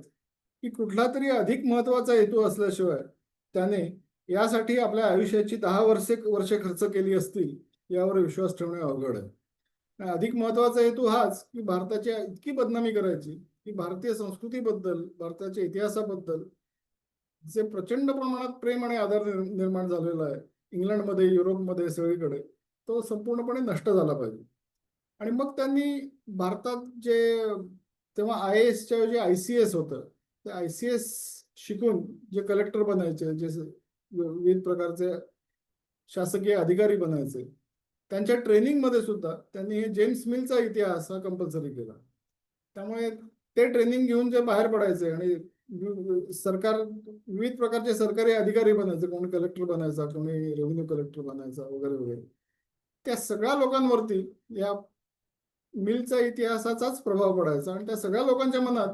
की कुठला तरी अधिक महत्वाचा हेतू असल्याशिवाय त्याने यासाठी आपल्या आयुष्याची 10 वर्षे खर्च केली असतील यावर विश्वास ठेवणे अवघड आहे. आणि अधिक महत्वाचा हेतू हाच की भारताची इतकी बदनामी करायची की भारतीय संस्कृतीबद्दल, भारताच्या इतिहासाबद्दल जे प्रचंड प्रमाणात प्रेम आणि आदर निर्माण झालेला आहे इंग्लंडमध्ये, युरोपमध्ये, सगळीकडे, तो संपूर्णपणे नष्ट झाला पाहिजे. आणि मग त्यांनी भारतात तेव्हा IAS ऐवजी ICS होतं, ते ICS शिकून जे कलेक्टर बनायचे, जे विविध प्रकारचे शासकीय अधिकारी बनायचे, त्यांच्या ट्रेनिंगमध्ये सुद्धा त्यांनी हे जेम्स मिलचा इतिहास हा कंपल्सरी केला. त्यामुळे ते ट्रेनिंग घेऊन जे बाहेर पडायचे आणि विविध प्रकारचे सरकारी अधिकारी बनायचे, कोणी कलेक्टर बनायचा, कोणी रेव्हेन्यू कलेक्टर बनायचा, वगैरे वगैरे, त्या सगळ्या लोकांवरती या मिलचा इतिहासाचाच प्रभाव पडायचा आणि त्या सगळ्या लोकांच्या मनात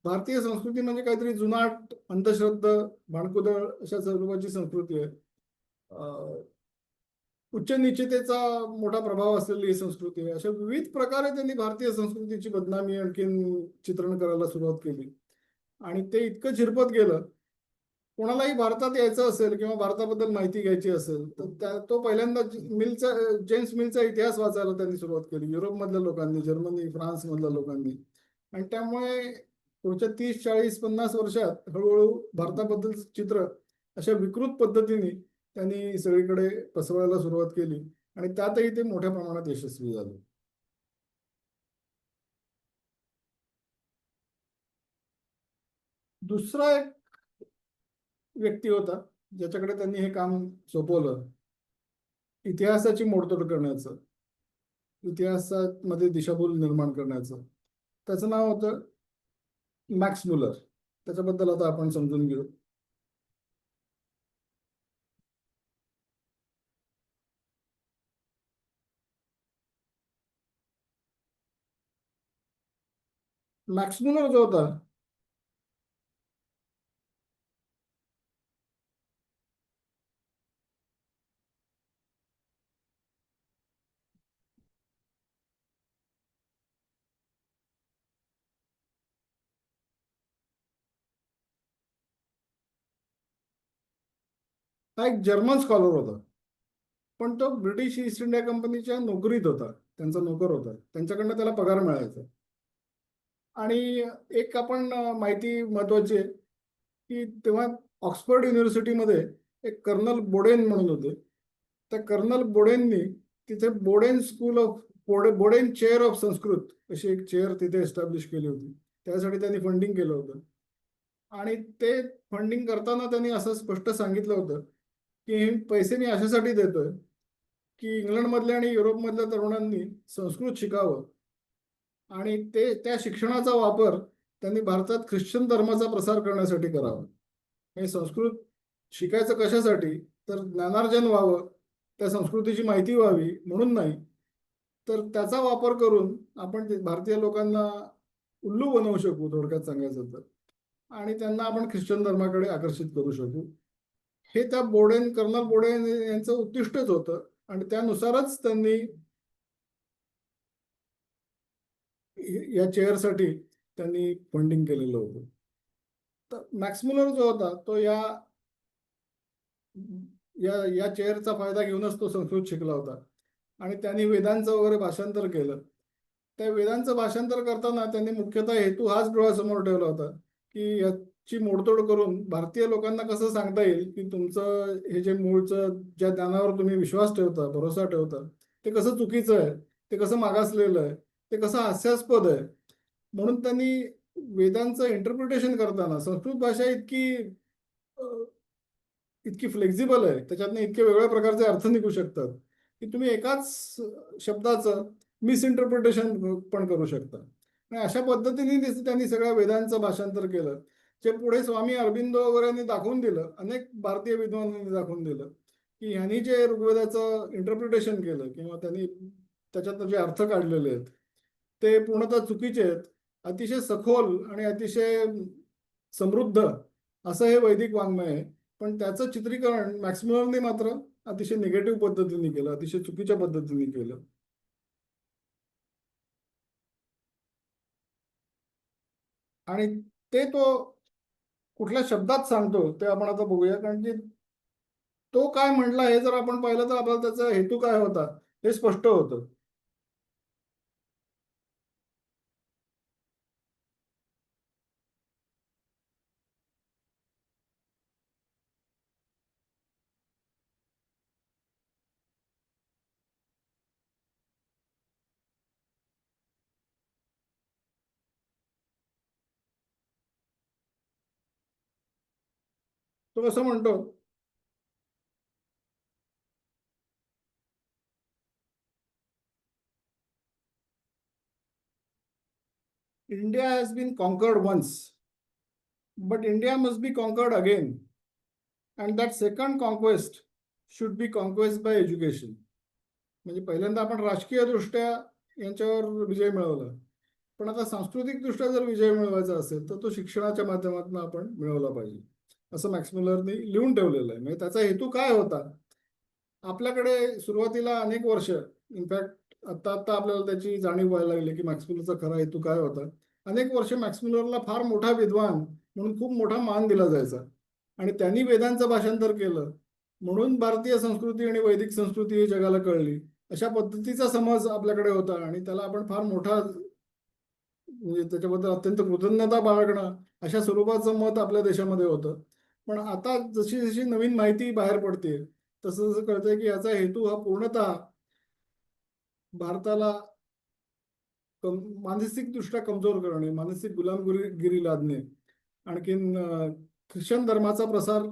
भारतीय संस्कृती म्हणजे काहीतरी जुनाट, अंधश्रद्धा, भांडकुदळ अशा स्वरूपाची संस्कृती आहे. उच्च निश्चितेचा मोठा प्रभाव असलेली ही संस्कृती आहे. अशा विविध प्रकारे त्यांनी भारतीय संस्कृतीची बदनामी आणखीन चित्रण करायला सुरुवात केली आणि ते इतकं झिरपत गेलं. कोणालाही भारतात यायचं असेल किंवा भारताबद्दल माहिती घ्यायची असेल तर तो पहिल्यांदा जेम्स मिलचा इतिहास वाचायला त्यांनी सुरुवात केली, युरोपमधल्या लोकांनी, जर्मनी, फ्रान्स मधल्या लोकांनी. आणि त्यामुळे पुढच्या 30, 40, 50 वर्षात हळूहळू भारताबद्दल चित्र अशा विकृत पद्धतीने त्यांनी सगळीकडे पसरवायला सुरुवात केली आणि त्यातही ते मोठ्या प्रमाणात यशस्वी झाले. दुसरा एक व्यक्ती होता ज्याच्याकडे त्यांनी हे काम सोपवलं, इतिहासाची मोडतोड करण्याचं, इतिहासामध्ये दिशाभूल निर्माण करण्याचं. त्याचं नाव होतं मॅक्स मुलर. त्याच्याबद्दल आता आपण समजून घेऊ. मॅक्स मुलर जो होता हा एक जर्मन स्कॉलर होता, पण तो ब्रिटिश ईस्ट इंडिया कंपनीच्या नोकरीत होता, त्यांचा नोकर होता, त्यांच्याकडनं त्याला पगार मिळायचा. आणि एक आपण माहिती महत्वाची आहे की तेव्हा ऑक्सफर्ड युनिव्हर्सिटीमध्ये एक कर्नल बोडेन म्हणून होते. त्या कर्नल बोडेननी तिथे Boden school of Boden chair of Sanskrit अशी एक चेअर तिथे एस्टॅब्लिश केली होती. त्यासाठी त्यांनी फंडिंग केलं होतं आणि ते फंडिंग करताना त्यांनी असं स्पष्ट सांगितलं होतं की हे पैसे मी अशासाठी देतोय की इंग्लंडमधल्या आणि युरोपमधल्या तरुणांनी संस्कृत शिकावं आणि त्या शिक्षणाचा वापर त्यांनी भारतात ख्रिश्चन धर्माचा प्रसार करण्यासाठी करावा. हे संस्कृत शिकायचं कशासाठी, तर ज्ञानार्जन व्हावं, त्या संस्कृतीची माहिती व्हावी म्हणून नाही, तर त्याचा वापर करून आपण भारतीय लोकांना उल्लू बनवू शकू, थोडक्यात सांगायचं तर, आणि त्यांना आपण ख्रिश्चन धर्माकडे आकर्षित करू शकू. हे त्या कर्नल बोडेन यांचं उद्दिष्टच होतं आणि त्यानुसारच त्यांनी या चेअरसाठी त्यांनी फंडिंग केलेलं होतं. तर मॅक्स मुलर जो होता तो या या या चेअरचा फायदा घेऊनच तो संस्कृत शिकला होता आणि त्यांनी वेदांचं वगैरे भाषांतर केलं. त्या वेदांचं भाषांतर करताना त्यांनी मुख्यतः हेतू हाच डोळ्यासमोर ठेवला होता की याची मोडतोड करून भारतीय लोकांना कसं सांगता येईल की तुमचं हे जे मूळचं ज्या ज्ञानावर तुम्ही विश्वास ठेवता, भरोसा ठेवता, ते कसं चुकीचं आहे, ते कसं मागासलेलं आहे, ते कसं हास्यास्पद आहे. म्हणून त्यांनी वेदांचं इंटरप्रिटेशन करताना संस्कृत भाषा इतकी फ्लेक्झिबल आहे, त्याच्यातनं इतके वेगळ्या प्रकारचे अर्थ निघू शकतात की तुम्ही एकाच शब्दाचं मिसइंटरप्रिटेशन पण करू शकता. आणि अशा पद्धतीने त्यांनी सगळ्या वेदांचं भाषांतर केलं, जे पुढे स्वामी अरबिंदो वगैरेंनी दाखवून दिलं, अनेक भारतीय विद्वानांनी दाखवून दिलं की ह्यांनी जे ऋग्वेदाचं इंटरप्रिटेशन केलं किंवा त्यांनी त्याच्यात जे अर्थ काढलेले आहेत ते पूर्णतः चुकीचे आहेत. अतिशय सखोल आणि अतिशय समृद्ध असं हे वैदिक वाङ्मय आहे, पण त्याचं चित्रीकरण मॅक्स मुलरने मात्र अतिशय निगेटिव्ह पद्धतीने केलं, अतिशय चुकीच्या पद्धतीने केलं. आणि ते तो कुठल्या शब्दात सांगतो ते आपण आता बघूया, कारण की तो काय म्हटला हे जर आपण पाहिलं तर आपल्याला त्याचा हेतू काय होता हे स्पष्ट होतं. तो असं म्हणतो, India has been conquered once, but India must be conquered again, and that second conquest should be conquest by education. म्हणजे पहिल्यांदा आपण राजकीय दृष्ट्या यांच्यावर विजय मिळवला, पण आता सांस्कृतिक दृष्ट्या जर विजय मिळवायचा असेल तर तो शिक्षणाच्या माध्यमातून आपण मिळवला पाहिजे, असं मॅक्स मुलरने लिहून ठेवलेलं आहे. म्हणजे त्याचा हेतू काय होता, आपल्याकडे सुरुवातीला अनेक वर्ष, इनफॅक्ट आता आता आपल्याला त्याची जाणीव व्हायला लागली की मॅक्स मुलरचा खरा हेतू काय होता. अनेक वर्ष मॅक्स मुलरला फार मोठा विद्वान म्हणून खूप मोठा मान दिला जायचा आणि त्यांनी वेदांचं भाषांतर केलं म्हणून भारतीय संस्कृती आणि वैदिक संस्कृती ही जगाला कळली, अशा पद्धतीचा समज आपल्याकडे होता आणि त्याला आपण फार मोठा, म्हणजे त्याच्याबद्दल अत्यंत कृतज्ञता बाळगणं अशा स्वरूपाचं मत आपल्या देशामध्ये होतं. पण आता जशी जशी नवीन माहिती बाहेर पडते तसं जसं कळतंय की याचा हेतू हा पूर्णतः भारताला मानसिकदृष्ट्या कमजोर करणे, मानसिक गुलामगिरी लादणे, आणखीन ख्रिश्चन धर्माचा प्रसार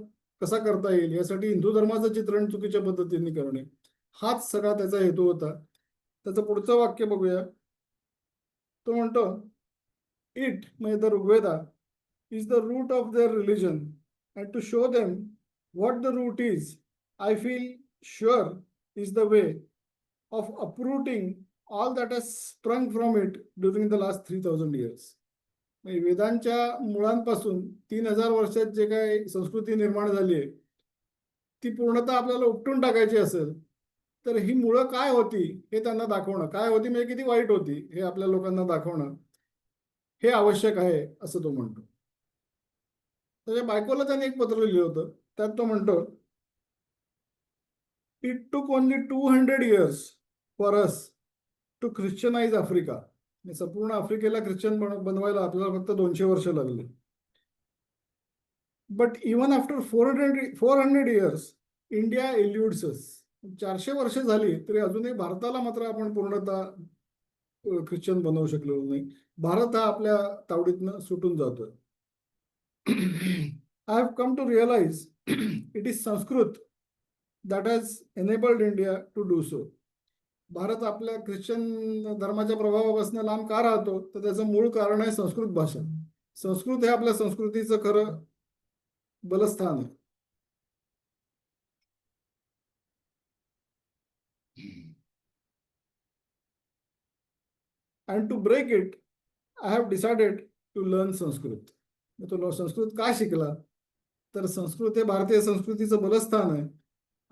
कसा करता येईल यासाठी हिंदू धर्माचं चित्रण चुकीच्या पद्धतीने करणे, हाच सगळा त्याचा हेतू होता. त्याचं पुढचं वाक्य बघूया. तो म्हणतो, इट म्हणजे the Rigveda is the root of their religion, and to show them what the root is, I feel sure is the way of uprooting all that has sprung from it during the last 3000 years. म्हणजे वेदांच्या मुळांपासून 3000 वर्षात जे काही संस्कृती निर्माण झाली आहे ती पूर्णतः आपल्याला उपटून टाकायची असेल तर ही मुळं काय होती हे त्यांना दाखवणं, काय होती म्हणजे किती वाईट होती हे आपल्या लोकांना दाखवणं हे आवश्यक आहे, असं तो म्हणतो. त्याच्या बायकोला त्याने एक पत्र लिहिलं होतं, त्यात तो म्हणतो, it took only 200 years for us to Christianise Africa. संपूर्ण आफ्रिकेला ख्रिश्चन बनवायला आपल्याला फक्त 200 वर्ष लागले. But even after 400 years India eludes us. 400 वर्ष झाली तरी अजूनही भारताला मात्र आपण पूर्णतः ख्रिश्चन बनवू शकलो नाही. भारत हा आपल्या तावडीतनं सुटून जातोय. I have come to realize it is Sanskrit that has enabled India to do so. Bharat आपल्या ख्रिश्चन धर्माच्या प्रभावापासून लांब का राहतो तर त्याचं मूळ कारण आहे संस्कृत भाषा. संस्कृत हे आपल्या संस्कृतीचं खरं बलस्थान आहे. And to break it, I have decided to learn Sanskrit. तो संस्कृत का शिकला तर संस्कृत हे भारतीय संस्कृतीचं बलस्थान आहे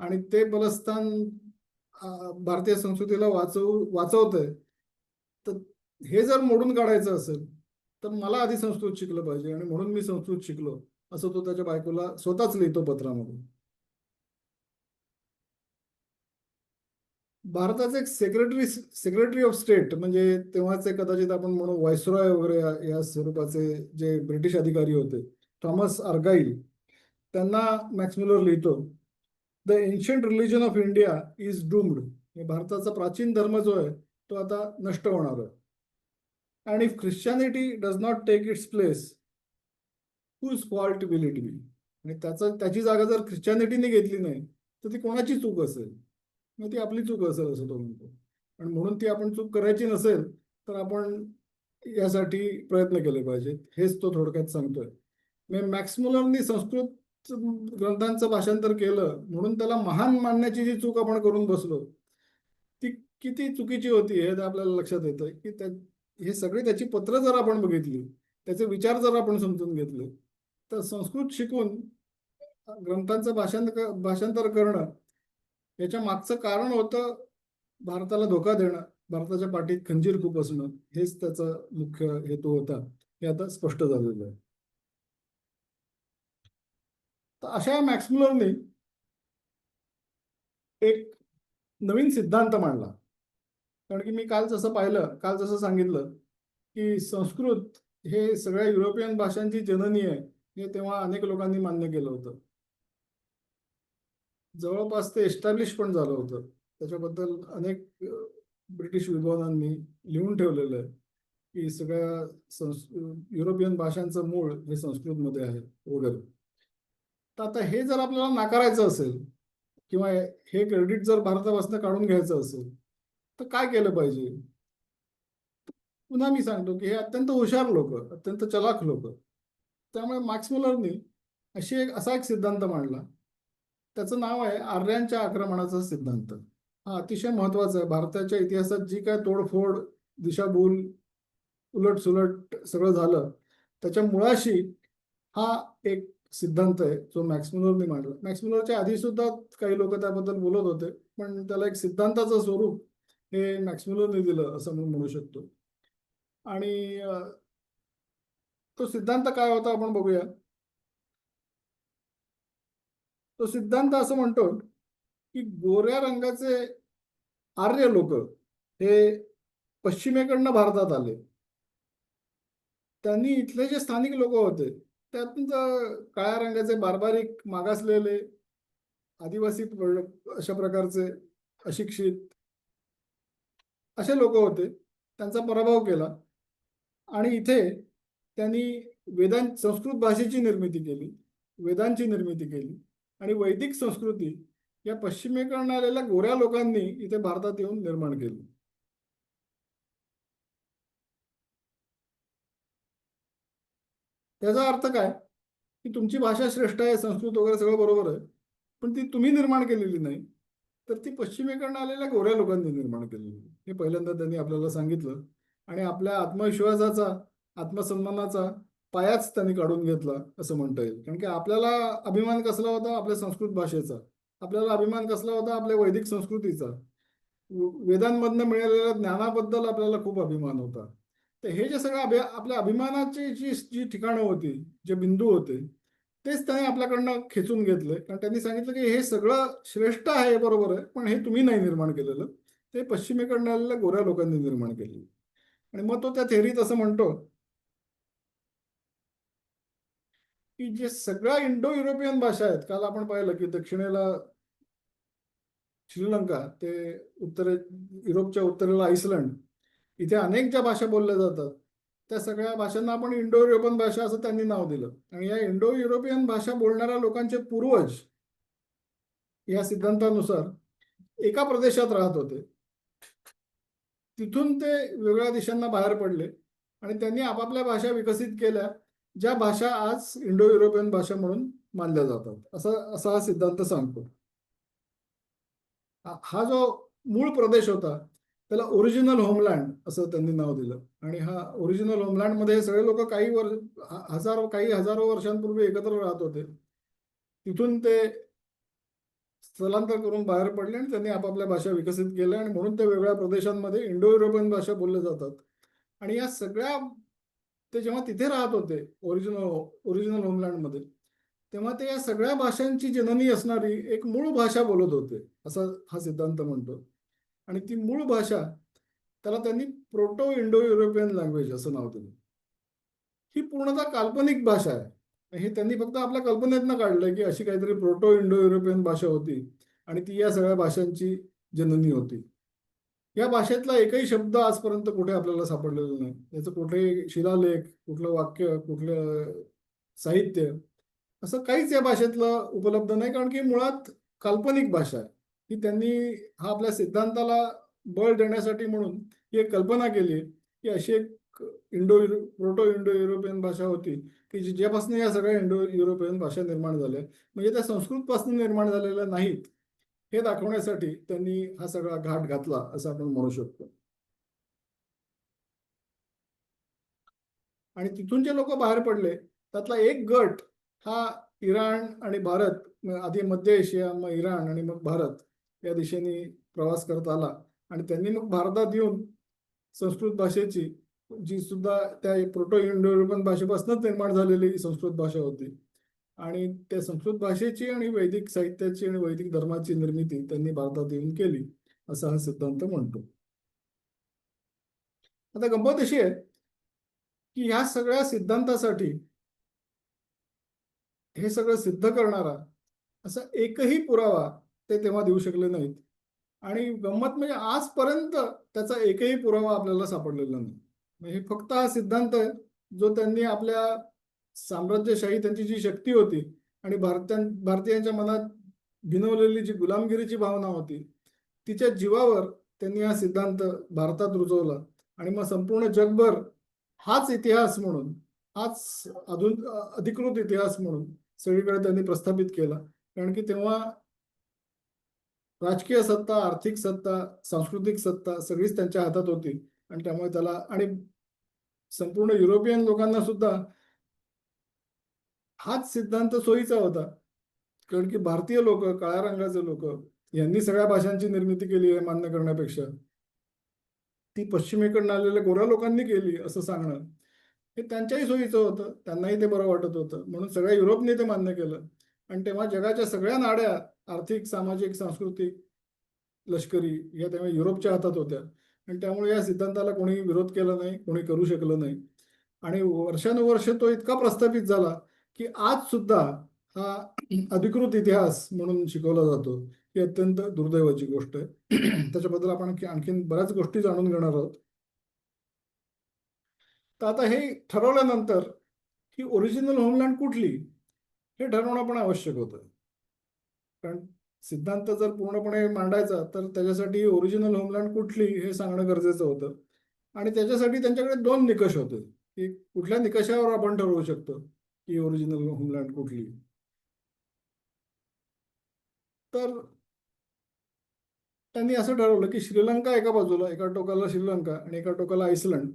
आणि ते बलस्थान भारतीय संस्कृतीला वाचवतंय. तर हे जर मोडून काढायचं असेल तर मला आधी संस्कृत शिकलं पाहिजे आणि म्हणून मी संस्कृत शिकलो, असं तो त्याच्या बायकोला स्वतःच लिहितो पत्रामध्ये. भारताचे एक सेक्रेटरी ऑफ स्टेट, म्हणजे तेव्हाचे कदाचित आपण म्हणू व्हायसरॉय वगैरे या स्वरूपाचे जे ब्रिटिश अधिकारी होते, थॉमस आर्गाईल, त्यांना मॅक्स मुलर लिहितो, the ancient religion of India is doomed. भारताचा प्राचीन धर्म जो आहे तो आता नष्ट होणार आहे. And if Christianity does not take its place, whose fault will it be. आणि त्याची जागा जर ख्रिश्चॅनिटीने घेतली नाही तर ती कोणाची चूक असेल? मग ती आपली चूक असेल असं तो म्हणतो. आणि म्हणून ती आपण चूक करायची नसेल तर आपण यासाठी प्रयत्न केले पाहिजेत, हेच तो थोडक्यात सांगतोय. म्हणजे मॅक्स मुलरनी संस्कृत ग्रंथांचं भाषांतर केलं म्हणून त्याला महान मानण्याची जी चूक आपण करून बसलो ती किती चुकीची होती हे आपल्याला लक्षात येतं. की हे सगळी त्याची पत्र जर आपण बघितली, त्याचे विचार जर आपण समजून घेतले, तर संस्कृत शिकून ग्रंथांचं भाषांतर करणं याच्या मागचं कारण होतं भारताला धोका देणं, भारताच्या पाठीत खंजीर खूप असणं, हेच त्याचा मुख्य हेतू होता. हे आता स्पष्ट झालेलं आहे. तर अशा मॅक्स मुलरने एक नवीन सिद्धांत मांडला. कारण की मी काल जसं सांगितलं की संस्कृत हे सगळ्या युरोपियन भाषांची जननी आहे, हे तेव्हा अनेक लोकांनी मान्य केलं होतं. जवळपास ते एस्टॅब्लिश पण झालं होतं. त्याच्याबद्दल अनेक ब्रिटिश विद्वानांनी लिहून ठेवलेलं आहे की सगळ्या युरोपियन भाषांचं मूळ हे संस्कृतमध्ये आहे वगैरे. तर आता हे जर आपल्याला नाकारायचं असेल किंवा हे क्रेडिट जर भारतापासून काढून घ्यायचं असेल तर काय केलं पाहिजे? पुन्हा मी सांगतो की हे अत्यंत हुशार लोक, अत्यंत चलाख लोक. त्यामुळे मॅक्स मुलरनी असा एक सिद्धांत मांडला. त्याचं नाव आहे आर्यांच्या आक्रमणाचा सिद्धांत. हा अतिशय महत्वाचा आहे. भारताच्या इतिहासात जी काय तोडफोड, दिशाभूल, उलटसुलट सगळं झालं त्याच्या मुळाशी हा एक सिद्धांत आहे जो मॅक्स मुलरने मांडला. मॅक्स मुलरच्या आधी सुद्धा काही लोक त्याबद्दल बोलत होते, पण त्याला एक सिद्धांताचं स्वरूप हे मॅक्स मुलरने दिलं असं आपण म्हणू शकतो. आणि तो सिद्धांत काय होता आपण बघूया. तो सिद्धांत असं म्हणतो की गोऱ्या रंगाचे आर्य लोक हे पश्चिमेकडनं भारतात आले. त्यांनी इथले जे स्थानिक लोक होते त्यातून काळ्या रंगाचे बारबारीक, मागासलेले, आदिवासी अशा प्रकारचे अशिक्षित असे लोक होते, त्यांचा पराभव केला. आणि इथे त्यांनी संस्कृत भाषेची निर्मिती केली, वेदांची निर्मिती केली. आणि वैदिक संस्कृती या पश्चिमेकडून आलेल्या गोऱ्या लोकांनी इथे भारतात येऊन निर्माण केली. त्याचा अर्थ काय की तुमची भाषा श्रेष्ठ आहे, संस्कृत वगैरे सगळं बरोबर आहे, पण ती तुम्ही निर्माण केलेली नाही, तर ती पश्चिमेकडून आलेल्या गोऱ्या लोकांनी निर्माण केलेली. हे पहिल्यांदा त्यांनी आपल्याला सांगितलं. आणि आपल्या आत्मविश्वासाचा, आत्मसन्मानाचा पायाच त्यांनी काढून घेतला असं म्हणता येईल. कारण की आपल्याला अभिमान कसला होता आपल्या संस्कृत भाषेचा, आपल्याला अभिमान कसला होता आपल्या वैदिक संस्कृतीचा, वेदांमधनं मिळालेल्या ज्ञानाबद्दल आपल्याला खूप अभिमान होता. तर हे जे सगळं आपल्या अभिमानाची जी जी ठिकाणं होती, जे बिंदू होते, तेच त्याने आपल्याकडनं खेचून घेतले. कारण त्यांनी सांगितलं की हे सगळं श्रेष्ठ आहे, बरोबर आहे, पण हे तुम्ही नाही निर्माण केलेलं, ते पश्चिमेकडनं आलेल्या गोऱ्या लोकांनी निर्माण केलेलं. आणि मग तो त्या थेरीत असं म्हणतो की जे सगळ्या इंडो युरोपियन भाषा आहेत, काल आपण पाहिलं की दक्षिणेला श्रीलंका ते युरोपच्या उत्तरेला आईसलंड, इथे अनेक ज्या भाषा बोलल्या जातात त्या सगळ्या भाषांना आपण इंडो युरोपियन भाषा असं त्यांनी नाव दिलं. आणि या इंडो युरोपियन भाषा बोलणाऱ्या लोकांचे पूर्वज या सिद्धांतानुसार एका प्रदेशात राहत होते. तिथून ते वेगळ्या देशांना बाहेर पडले आणि त्यांनी आपापल्या भाषा विकसित केल्या, ज्या भाषा आज इंडो युरोपियन भाषा म्हणून मानल्या जातात, असा हा सिद्धांत सांगतो. हा जो मूळ प्रदेश होता त्याला ओरिजिनल होमलँड असं त्यांनी नाव दिलं. आणि हा ओरिजिनल होमलँड मध्ये सगळे लोक काही हजारो वर्षांपूर्वी एकत्र राहत होते. तिथून ते स्थलांतर करून बाहेर पडले आणि त्यांनी आपापल्या भाषा विकसित केल्या आणि म्हणून ते वेगळ्या प्रदेशांमध्ये इंडो युरोपियन भाषा बोलल्या जातात. आणि या सगळ्या ते जेव्हा तिथे राहत होते ओरिजिनल होमलँडमध्ये, तेव्हा ते या सगळ्या भाषांची जननी असणारी एक मूळ भाषा बोलत होते, असा हा सिद्धांत म्हणतो. आणि ती मूळ भाषा, त्याला त्यांनी प्रोटो इंडो युरोपियन लँग्वेज असं नाव दिलं. ही पूर्णतः काल्पनिक भाषा आहे. हे त्यांनी फक्त आपल्या कल्पनेतनं काढलंय की अशी काहीतरी प्रोटो इंडो युरोपियन भाषा होती आणि ती या सगळ्या भाषांची जननी होती. या भाषेतला एकही शब्द आजपर्यंत कुठे आपल्याला सापडलेला नाही. याचं कुठे शिलालेख, कुठलं वाक्य, कुठलं साहित्य, असं काहीच या भाषेतलं उपलब्ध नाही, कारण की मुळात काल्पनिक भाषा आहे. ही त्यांनी हा आपल्या सिद्धांताला बळ देण्यासाठी म्हणून ही एक कल्पना केली की अशी एक प्रोटो इंडो युरोपियन भाषा होती की ज्यापासून या सगळ्या इंडो युरोपियन भाषा निर्माण झाल्या, म्हणजे त्या संस्कृतपासून निर्माण झालेल्या नाहीत, हे दाखवण्यासाठी त्यांनी हा सगळा घाट घातला असं आपण म्हणू शकतो. आणि तिथून जे लोक बाहेर पडले त्यातला एक गट हा इराण आणि भारत, आधी मध्य एशिया, मग इराण आणि मग भारत या दिशेने प्रवास करत आला. आणि त्यांनी मग भारतात येऊन संस्कृत भाषेची, जी सुद्धा त्या प्रोटो इंडो युरोपियन भाषेपासूनच निर्माण झालेली संस्कृत भाषा होती, आणि त्या संस्कृत भाषेची आणि वैदिक साहित्याची आणि वैदिक धर्माची निर्मिती त्यांनी भारतात येऊन केली, असा हा सिद्धांत म्हणतो. आता गंमत अशी आहे की ह्या सगळ्या सिद्धांतासाठी हे सगळं सिद्ध करणारा असा एकही पुरावा ते तेव्हा देऊ शकले नाहीत. आणि गंमत म्हणजे आजपर्यंत त्याचा एकही पुरावा आपल्याला सापडलेला नाही. म्हणजे फक्त हा सिद्धांत आहे जो त्यांनी आपल्या साम्राज्यशाही, त्यांची जी शक्ती होती आणि भारतीयांच्या मनात भिनवलेली जी गुलामगिरीची भावना होती, तिच्या जीवावर त्यांनी हा सिद्धांत भारतात रुजवला. आणि मग संपूर्ण जगभर हाच इतिहास म्हणून, हाच अधिकृत इतिहास म्हणून सगळीकडे त्यांनी प्रस्थापित केला. कारण की तेव्हा राजकीय सत्ता, आर्थिक सत्ता, सांस्कृतिक सत्ता सगळीच त्यांच्या हातात होती. आणि त्यामुळे त्याला, आणि संपूर्ण युरोपियन लोकांना सुद्धा हाच सिद्धांत सोयीचा होता. कारण की भारतीय लोक, काळ्या रंगाचे लोक, यांनी सगळ्या भाषांची निर्मिती केली आहे मान्य करण्यापेक्षा ती पश्चिमेकडनं आलेल्या गोऱ्या लोकांनी केली असं सांगणं, हे त्यांच्याही सोयीचं होतं, त्यांनाही ते बरं वाटत होतं, म्हणून सगळ्या युरोपने ते मान्य केलं. आणि तेव्हा जगाच्या सगळ्या नाड्या, आर्थिक, सामाजिक, सांस्कृतिक, लष्करी, या तेव्हा युरोपच्या हातात होत्या. आणि त्यामुळे या सिद्धांताला कोणी विरोध केला नाही, कोणी करू शकलं नाही. आणि वर्षानुवर्ष तो इतका प्रस्थापित झाला की आज सुद्धा हा अधिकृत इतिहास म्हणून शिकवला जातो. ही अत्यंत दुर्दैवाची गोष्ट आहे. त्याच्याबद्दल आपण आणखीन बऱ्याच गोष्टी जाणून घेणार आहोत. तर आता हे ठरवल्यानंतर की ओरिजिनल होमलँड कुठली, हे ठरवणं पण आवश्यक होतं. कारण सिद्धांत जर पूर्णपणे मांडायचा तर त्याच्यासाठी ओरिजिनल होमलँड कुठली हे सांगणं गरजेचं होतं. आणि त्याच्यासाठी त्यांच्याकडे दोन निकष होते की कुठल्या निकषावर आपण ठरवू शकतो की ओरिजिनल होमलँड कुठली. तर त्यांनी असं ठरवलं की श्रीलंका एका बाजूला, एका टोकाला श्रीलंका आणि एका टोकाला आइसलंड,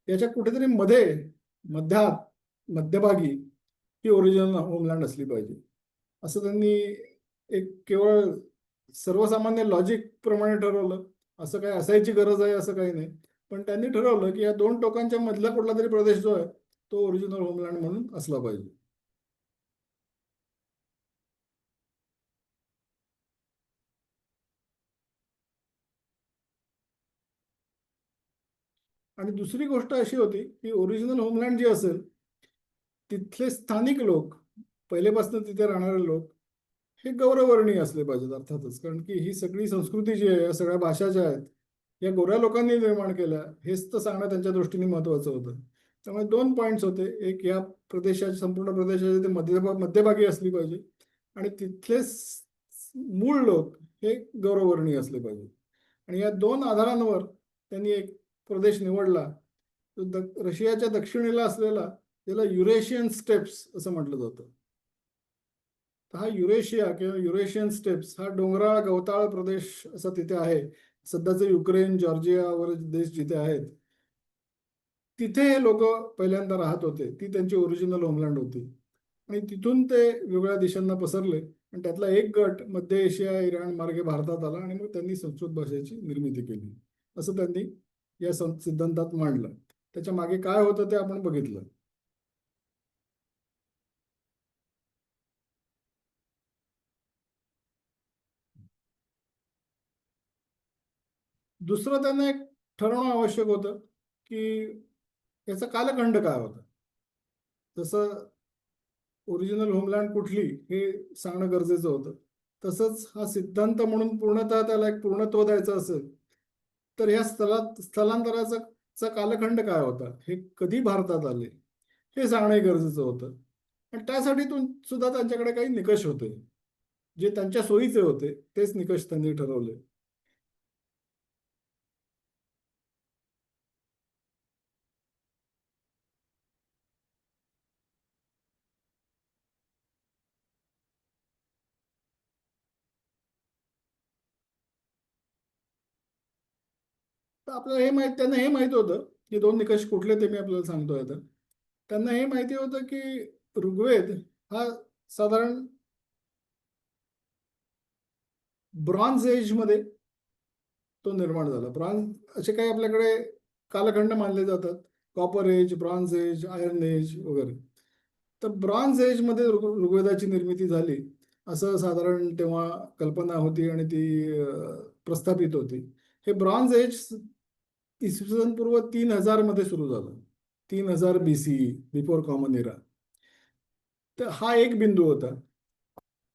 याच्या कुठेतरी मध्यात मध्यभागी ही ओरिजिनल होमलँड असली पाहिजे, असं त्यांनी एक केवळ सर्वसामान्य लॉजिक प्रमाणे ठरवलं. असं काय असायची गरज आहे असं काही नाही, पण त्यांनी ठरवलं की या दोन टोकांच्या मधला कुठला तरी प्रदेश जो आहे तो ओरिजिनल होमलँड म्हणून असला पाहिजे. आणि दुसरी गोष्ट अशी होती की ओरिजिनल होमलँड जे असेल तिथले स्थानिक लोक, पहिलेपासून तिथे राहणारे लोक, हे गौरवर्णीय असले पाहिजेत अर्थातच. कारण की ही सगळी संस्कृती जी आहे, या सगळ्या भाषा ज्या आहेत, या गोऱ्या लोकांनी निर्माण केल्या, हेच तर सांगणं त्यांच्या दृष्टीने महत्वाचं होतं. त्यामुळे दोन पॉईंट्स होते. एक, या प्रदेशाच्या, संपूर्ण प्रदेशाच्या ते मध्यभागी असली पाहिजे, आणि तिथले मूळ लोक हे गौरवर्णीय असले पाहिजे. आणि या दोन आधारांवर त्यांनी एक प्रदेश निवडला, रशियाच्या दक्षिणेला असलेला, त्याला युरेशियन स्टेप्स असं म्हटलं जातं. हा युरेशिया किंवा युरेशियन स्टेप्स हा डोंगराळ गवताळ प्रदेश असा तिथे आहे. सध्याचे युक्रेन, जॉर्जिया वगैरे देश जिथे आहेत तिथे हे लोक पहिल्यांदा राहत होते. ती त्यांची ओरिजिनल होमलँड होती. आणि तिथून ते वेगवेगळ्या दिशांना पसरले आणि त्यातला एक गट मध्य एशिया, इराण मार्गे भारतात आला आणि मग त्यांनी संस्कृत भाषेची निर्मिती केली, असं त्यांनी या सिद्धांतात मांडलं. त्याच्या मागे काय होतं ते आपण बघितलं. दुसरं त्यांना एक ठरवणं आवश्यक होतं की याचा कालखंड काय होता. जसं ओरिजिनल होमलँड कुठली हे सांगणं गरजेचं होतं, तसंच हा सिद्धांत म्हणून पूर्णतः त्याला एक पूर्णत्व द्यायचं असेल तर या स्थलांतराचा कालखंड काय होता, हे कधी भारतात आले हे सांगणंही गरजेचं होतं. आणि त्यासाठी सुद्धा त्यांच्याकडे काही निकष होते, जे त्यांच्या सोयीचे होते तेच निकष त्यांनी ठरवले. तर आपल्याला त्यांना हे माहित होतं की दोन निकष कुठले ते मी आपल्याला सांगतोय आता. त्यांना हे माहिती होतं की ऋग्वेद हा साधारण ब्रॉन्झ एज मध्ये तो निर्माण झाला. ब्रॉन्झ असे काही आपल्याकडे कालखंड मानले जातात, copper age, bronze age, iron age वगैरे. तर ब्रॉन्झ एज मध्ये ऋग्वेदाची निर्मिती झाली असं साधारण तेव्हा कल्पना होती आणि ती प्रस्थापित होती. हे ब्रॉन्झ एज इसवी सन पूर्व 3000 मध्ये सुरू झालं. 3000 BCE, बिफोर कॉमन इरा. तर हा एक बिंदू होता.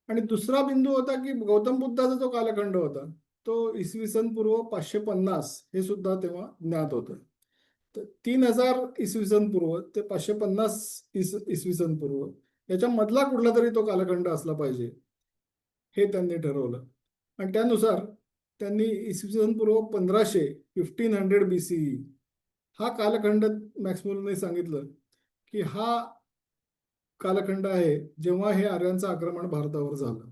आणि दुसरा बिंदू होता की गौतम बुद्धाचा जो कालखंड होता तो इसवी सन पूर्व 550 हे सुद्धा तेव्हा ज्ञात होतं. तर 3000 इसवी सन पूर्व ते 550 इसवी सन पूर्व याच्या मधला कुठला तरी तो कालखंड असला पाहिजे हे त्यांनी ठरवलं. आणि त्यानुसार त्यांनी इसवी सन पूर्व 1500 हा कालखंड मॅक्समुलरने सांगितलं की हा कालखंड आहे जेव्हा हे आर्यांचं आक्रमण भारतावर झालं.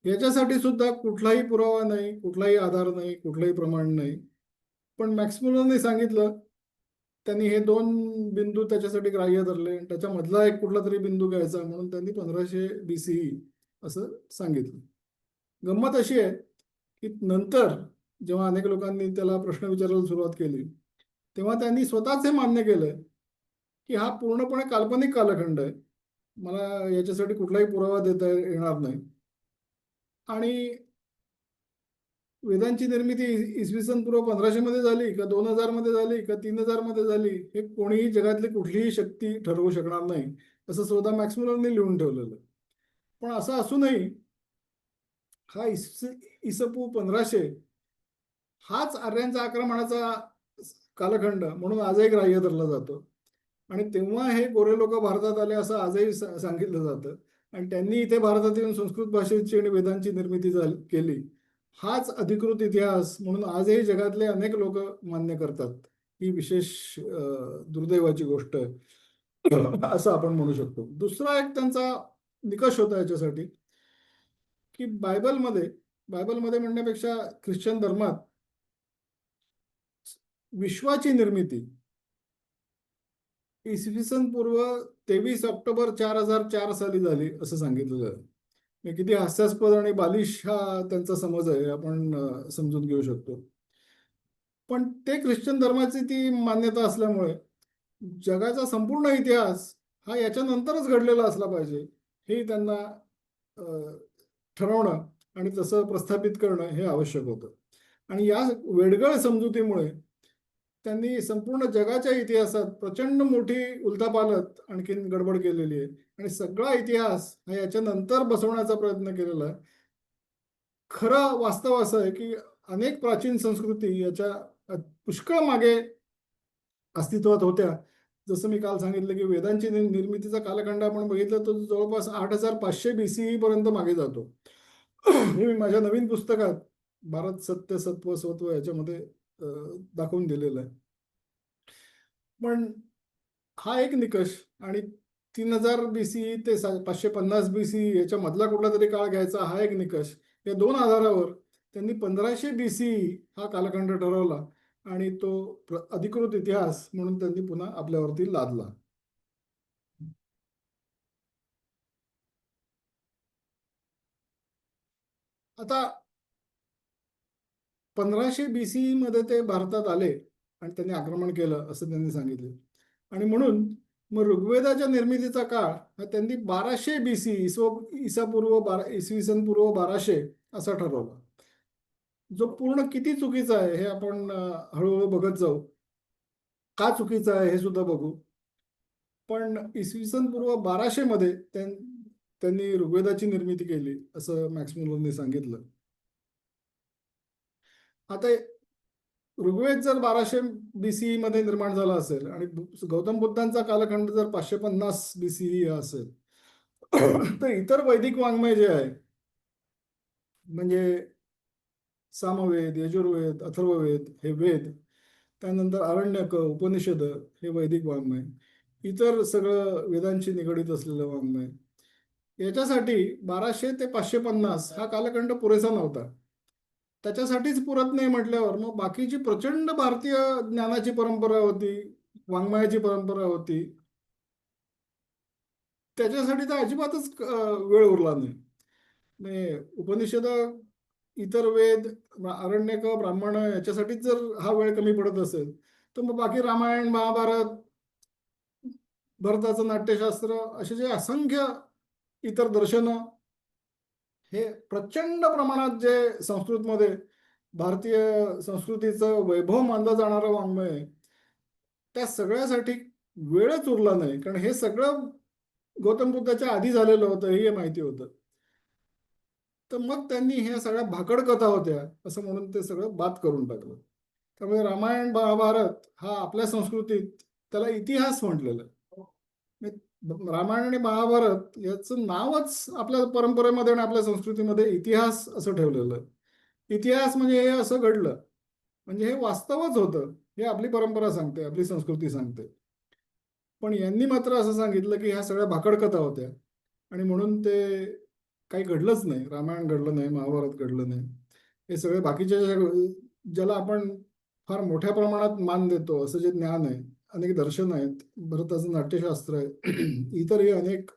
याच्यासाठी सुद्धा कुठलाही पुरावा नाही, कुठलाही आधार नाही, कुठलंही प्रमाण नाही. पण मॅक्समुलरने सांगितलं, त्यांनी हे दोन बिंदू त्याच्यासाठी ग्राह्य धरले आणि त्याच्यामधला एक कुठला तरी बिंदू घ्यायचा म्हणून त्यांनी 1500 BCE असं सांगितलं. गंमत अशी आहे की नंतर जेव्हा अनेक लोकांनी त्याला प्रश्न विचारायला सुरुवात केली तेव्हा त्यांनी स्वतःच हे मान्य केलं की हा पूर्णपणे काल्पनिक कालखंड आहे, मला याच्यासाठी कुठलाही पुरावा देता येणार नाही. आणि वेदांची निर्मिती इसवी सन पूर्व 1500 मध्ये झाली का 2000 मध्ये झाली का 3000 मध्ये झाली हे कोणीही जगातली कुठलीही शक्ती ठरवू शकणार नाही असं स्वतः मॅक्समुलरने लिहून ठेवलेलं. पण असं असूनही हा इसपू 1500 हाच आर्यांचा आक्रमणाचा कालखंड म्हणून आजही ग्राह्य धरला जातो. आणि तेव्हा हे गोरे लोक भारतात आले असं आजही सांगितलं जातं. आणि त्यांनी इथे भारतात येऊन संस्कृत भाषेची आणि वेदांची निर्मिती केली हाच अधिकृत इतिहास म्हणून आजही जगातले अनेक लोक मान्य करतात. ही विशेष दुर्दैवाची गोष्ट आहे असं आपण म्हणू शकतो. दुसरा एक त्यांचा निकष होता याच्यासाठी की बायबलमध्ये म्हणण्यापेक्षा ख्रिश्चन धर्मात विश्वाची निर्मिती इसवी सन पूर्व 23 ऑक्टोबर 4004 साली झाली असं सांगितलेलं आहे. हे किती हास्यास्पद आणि बालिश हा त्यांचा समज आहे आपण समजून घेऊ शकतो. पण ते ख्रिश्चन धर्माची ती मान्यता असल्यामुळे जगाचा संपूर्ण इतिहास हा याच्यानंतरच घडलेला असला पाहिजे हे त्यांना ठरवणं आणि तसं प्रस्थापित करणं हे आवश्यक होतं. आणि या वेडगळ समजुतीमुळे त्यांनी संपूर्ण जगाच्या इतिहासात प्रचंड मोठी उलथापालथ आणखीन गडबड केलेली आहे. आणि सगळा इतिहास हा याच्यानंतर बसवण्याचा प्रयत्न केलेला आहे. खरं वास्तव असं आहे की अनेक प्राचीन संस्कृती याच्या पुष्कळ मागे अस्तित्वात होत्या. जसं मी काल सांगितलं की वेदांची निर्मितीचा कालखंड आपण बघितलं तर जवळपास 8500 BCE पर्यंत मागे जातो. हे मी माझ्या नवीन पुस्तकात भारत सत्य सत्व स्वत्व याच्यामध्ये दाखवून दिलेलं आहे. पण हा एक निकष आणि 3000 BCE ते 550 BCE याच्या मधला कुठला तरी काळ घ्यायचा हा एक निकष. या दोन आधारावर त्यांनी 1500 BCE हा कालखंड ठरवला आणि तो अधिकृत इतिहास म्हणून त्यांनी पुन्हा आपल्यावरती लादला. आता 1500 BCE मध्ये ते भारतात आले आणि त्यांनी आक्रमण केलं असं त्यांनी सांगितले. आणि म्हणून मग ऋग्वेदाच्या निर्मितीचा काळ हा त्यांनी 1200 BC इसवी सन पूर्व 1200 असा ठरवला, जो पूर्ण किती चुकीचा आहे हे आपण हळूहळू बघत जाऊ. का चुकीचा आहे हे सुद्धा बघू. पण इसवी सन पूर्व 1200 मध्ये त्यांनी ऋग्वेदाची निर्मिती केली असं मॅक्स मुलरने सांगितलं. आता ऋग्वेद जर 1200 BCE मध्ये निर्माण झाला असेल आणि गौतम बुद्धांचा कालखंड जर 550 BCE असेल, तर इतर वैदिक वाङ्मय जे आहे म्हणजे सामवेद, यजुर्वेद, अथर्ववेद हे वेद, त्यानंतर आरण्यक, उपनिषद हे वैदिक वाङ्मय, इतर सगळं वेदांशी निगडीत असलेलं वाङ्मय, याच्यासाठी 1200 ते 550 हा कालखंड पुरेसा नव्हता. त्याच्यासाठीच पुरत नाही म्हटल्यावर मग बाकीची प्रचंड भारतीय ज्ञानाची परंपरा होती, वाङ्मयाची परंपरा होती, त्याच्यासाठी तर अजिबातच वेळ उरला नाही. म्हणजे उपनिषद, इतर वेद, आरण्यक, ब्राह्मण याच्यासाठीच जर हा वेळ कमी पडत असेल, तर मग बाकी रामायण, महाभारत, भरताचं नाट्यशास्त्र असे जे असंख्य इतर दर्शनं, हे प्रचंड प्रमाणात जे संस्कृतमध्ये भारतीय संस्कृतीचं वैभव मानलं जाणारं वाङ्मय आहे, त्या सगळ्यासाठी वेळच उरला नाही. कारण हे सगळं गौतम बुद्धाच्या आधी झालेलं होतं हे माहिती होतं. तर मग त्यांनी ह्या सगळ्या भाकड कथा होत्या असं म्हणून ते सगळं बाद करून टाकलं. त्यामुळे रामायण, महाभारत हा आपल्या संस्कृतीत त्याला इतिहास म्हटलेलं आहे. रामायण आणि महाभारत याचं नावच आपल्या परंपरेमध्ये आणि आपल्या संस्कृतीमध्ये इतिहास असं ठेवलेलं आहे. इतिहास म्हणजे हे असं घडलं, म्हणजे हे वास्तवच होतं हे आपली परंपरा सांगते, आपली संस्कृती सांगते. पण यांनी मात्र असं सांगितलं की ह्या सगळ्या भाकड कथा होत्या आणि म्हणून ते काही घडलंच नाही. रामायण घडलं नाही, महाभारत घडलं नाही. हे सगळे बाकीचे ज्याला आपण फार मोठ्या प्रमाणात मान देतो असं जे ज्ञान आहे, अनेक दर्शन आहेत, भरताचं नाट्यशास्त्र आहे, इतरही अनेक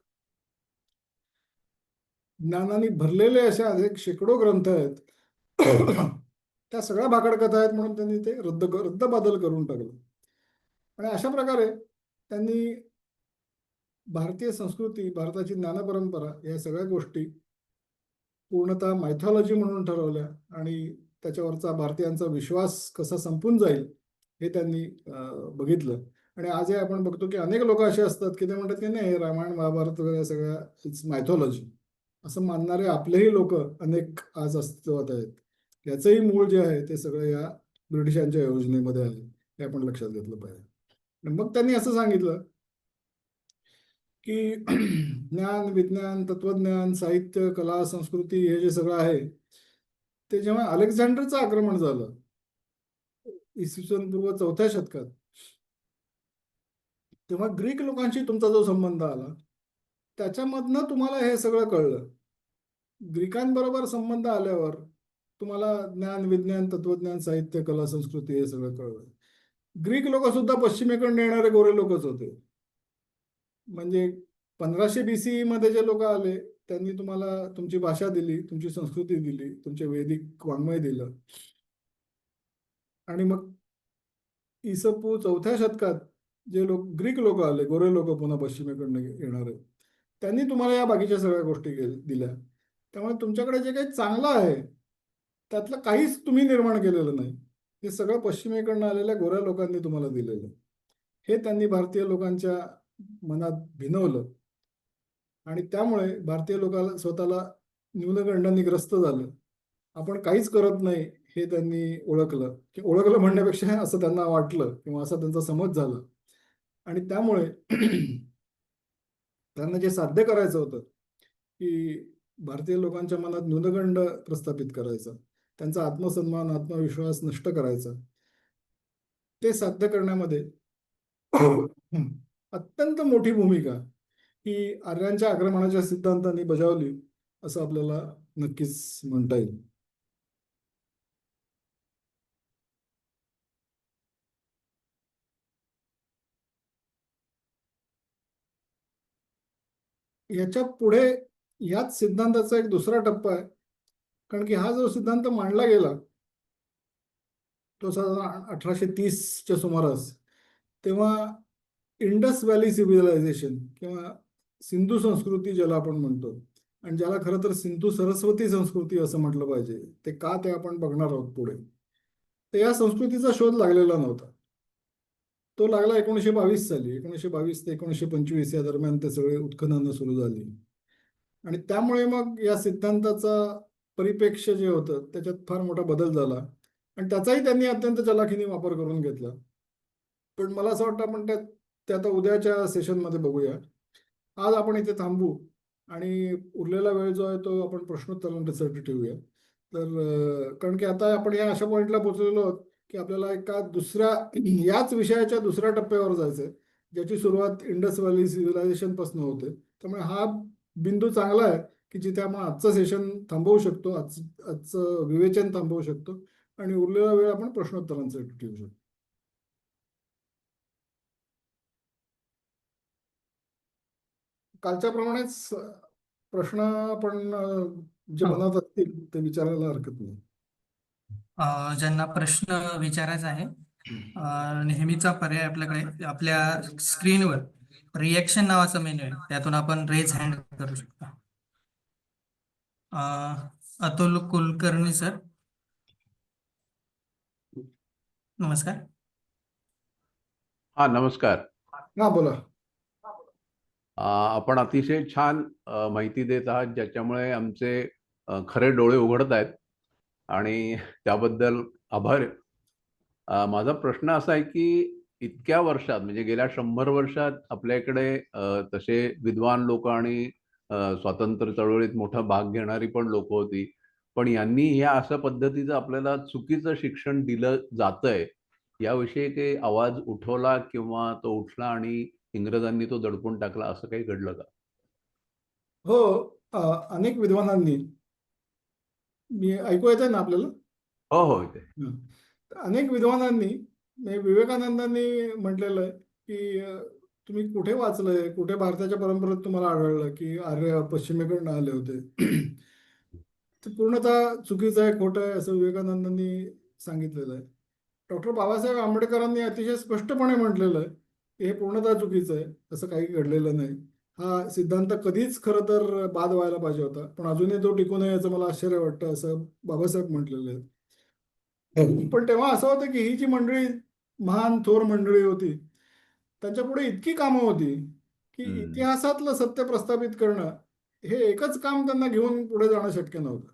ज्ञानाने भरलेले असे अनेक शेकडो ग्रंथ आहेत, त्या सगळ्या भाकड कथा आहेत म्हणून त्यांनी ते रद्दबादल करून टाकलं. आणि अशा प्रकारे त्यांनी भारतीय संस्कृती, भारताची ज्ञानपरंपरा या सगळ्या गोष्टी पूर्णतः मायथॉलॉजी म्हणून ठरवल्या आणि त्याच्यावरचा भारतीयांचा विश्वास कसा संपून जाईल हे त्यांनी बघितलं. आणि आजही आपण बघतो की अनेक लोक असे असतात की ते म्हणतात की नाही, रामायण, महाभारत वगैरे सगळ्या इट्स मायथॉलॉजी असं मानणारे आपलेही लोक अनेक आज अस्तित्वात आहेत. याचंही मूळ जे आहे ते सगळं या ब्रिटिशांच्या योजनेमध्ये आहे, हे आपण लक्षात घेतलं पाहिजे. मग त्यांनी असं सांगितलं की ज्ञान, विज्ञान, तत्वज्ञान, साहित्य, कला, संस्कृती हे जे सगळं आहे ते जेव्हा अलेक्झांडरचं आक्रमण झालं इसवी सन पूर्व 4थ्या शतकात, तेव्हा ग्रीक लोकांशी तुमचा जो संबंध आला त्याच्यामधनं तुम्हाला हे सगळं कळलं. ग्रीकांबरोबर संबंध आल्यावर तुम्हाला ज्ञान, विज्ञान, तत्वज्ञान, साहित्य, कला, संस्कृती हे सगळं कळलं. ग्रीक लोक सुद्धा पश्चिमेकडून येणारे गोरे लोकच होते. म्हणजे 1500 BCE मध्ये जे लोक आले त्यांनी तुम्हाला तुमची भाषा दिली, तुमची संस्कृती दिली, तुमचे वैदिक वाङ्मय दिलं. आणि मग इसपू 4थ्या शतकात जे ग्रीक लोक आले, गोरे लोक पुन्हा पश्चिमेकडनं येणारे, त्यांनी तुम्हाला या बाकीच्या सगळ्या गोष्टी दिल्या. त्यामुळे तुमच्याकडे जे काही चांगलं आहे त्यातलं काहीच तुम्ही निर्माण केलेलं नाही, हे सगळं पश्चिमेकडनं आलेल्या गोऱ्या लोकांनी तुम्हाला दिलेलं. हे त्यांनी भारतीय लोकांच्या मनात भिनवलं आणि त्यामुळे भारतीय लोकांना स्वतःला न्यूनगंडाने ग्रस्त झालं. आपण काहीच करत नाही हे त्यांनी ओळखलं, की ओळखलं म्हणण्यापेक्षा असं त्यांना वाटलं किंवा असा त्यांचा समज झाला. आणि त्यामुळे त्यांना जे साध्य करायचं होतं की भारतीय लोकांच्या मनात न्यूनगंड प्रस्थापित करायचा, त्यांचा आत्मसन्मान, आत्मविश्वास नष्ट करायचा, ते साध्य करण्यामध्ये अत्यंत मोठी भूमिका ही आर्यांच्या आक्रमणाच्या सिद्धांतांनी बजावली असं आपल्याला नक्कीच म्हणता येईल. याच्या पुढे याच सिद्धांताचा एक दुसरा टप्पा आहे. कारण की हा जो सिद्धांत मांडला गेला तो साधारण 1830च्या सुमारास. तेव्हा इंडस व्हॅली सिव्हिलायझेशन किंवा सिंधू संस्कृती ज्याला आपण म्हणतो, आणि ज्याला खरं तर सिंधू सरस्वती संस्कृती असं म्हटलं पाहिजे, ते का ते आपण बघणार आहोत पुढे. तर या संस्कृतीचा शोध लागलेला नव्हता. तो लागला 1922 साली. 1922 ते 1925 या दरम्यान ते सगळे उत्खननं सुरू झाली. आणि त्यामुळे मग या सिद्धांताचा परिप्रेक्ष्य जे होतं त्याच्यात फार मोठा बदल झाला, आणि त्याचाही त्यांनी अत्यंत चलाखीने वापर करून घेतला. पण मला असं वाटतं आपण ते आता उद्याच्या सेशनमध्ये बघूया. आज आपण इथे थांबू आणि उरलेला वेळ जो आहे तो आपण प्रश्नोत्तरांसाठी ठेवूया. तर कारण की आता आपण या अशा पॉईंटला पोहोचलेलो आहोत की आपल्याला एका दुसऱ्या याच विषयाच्या दुसऱ्या टप्प्यावर जायचंय, ज्याची सुरुवात इंडस व्हॅली सिव्हिलायझेशन पासून होते. त्यामुळे हा बिंदू चांगला आहे की जिथे आपण आजचं सेशन थांबवू शकतो, आजचं विवेचन थांबवू शकतो, आणि उरलेला वेळ आपण प्रश्नोत्तरांसाठी ठेवू शकतो. कालच्या प्रमाणेच प्रश्न आपण जे हो. मनात असतील ते विचारायला हरकत नाही. ज्यांना प्रश्न विचारायचा आहे, नेहमीचा पर्याय आपल्याकडे आपल्या स्क्रीनवर रिएक्शन नावाचा मेनू आहे, त्यातून आपण रेज हँड करू शकता. अतुल कुलकर्णी सर, नमस्कार. हा, नमस्कार. हा, बोला. आपण अतिशय छान माहिती देत आहात, ज्याच्यामुळे आमचे खरे डोळे उघडत आहेत, आणि त्याबद्दल आभार. माझा प्रश्न असा आहे की इतक्या वर्षात, म्हणजे गेल्या 100 वर्षात आपल्याकडे तसे विद्वान लोक आणि स्वातंत्र्य चळवळीत मोठा भाग घेणारी पण लोक होती, पण यांनी ह्या अशा पद्धतीचं आपल्याला चुकीचं शिक्षण दिलं जातंय, याविषयी काही आवाज उठवला किंवा तो उठला आणि इंग्रजांनी तो दडपून टाकला, असं काही घडलं का? हो, अनेक विद्वानांनी, मी ऐकू येतंय ना आपल्याला? हो हो, इथे. हं. तर अनेक विद्वानांनी, म्हणजे विवेकानंदांनी म्हटलेलं आहे की तुम्ही कुठे वाचलंय, कुठे भारताच्या परंपरेत तुम्हाला आढळलं की आर्य पश्चिमेकडनं आले होते. ते पूर्णतः चुकीचं आहे, खोटं आहे, असं विवेकानंदांनी सांगितलेलं आहे. डॉक्टर बाबासाहेब आंबेडकरांनी अतिशय स्पष्टपणे म्हटलेलं आहे की हे पूर्णतः चुकीचं आहे, असं काही घडलेलं नाही. हा सिद्धांत कधीच खरं तर बाद व्हायला पाहिजे होता, पण अजूनही तो टिकू नये याचं मला आश्चर्य वाटतं, असं बाबासाहेब म्हटलेलं आहे. पण तेव्हा असं होतं की ही जी मंडळी, महान थोर मंडळी होती, त्यांच्या पुढे इतकी कामं होती की हम्म. इतिहासातलं सत्य प्रस्थापित करणं हे एकच काम त्यांना घेऊन पुढे जाणं शक्य नव्हतं.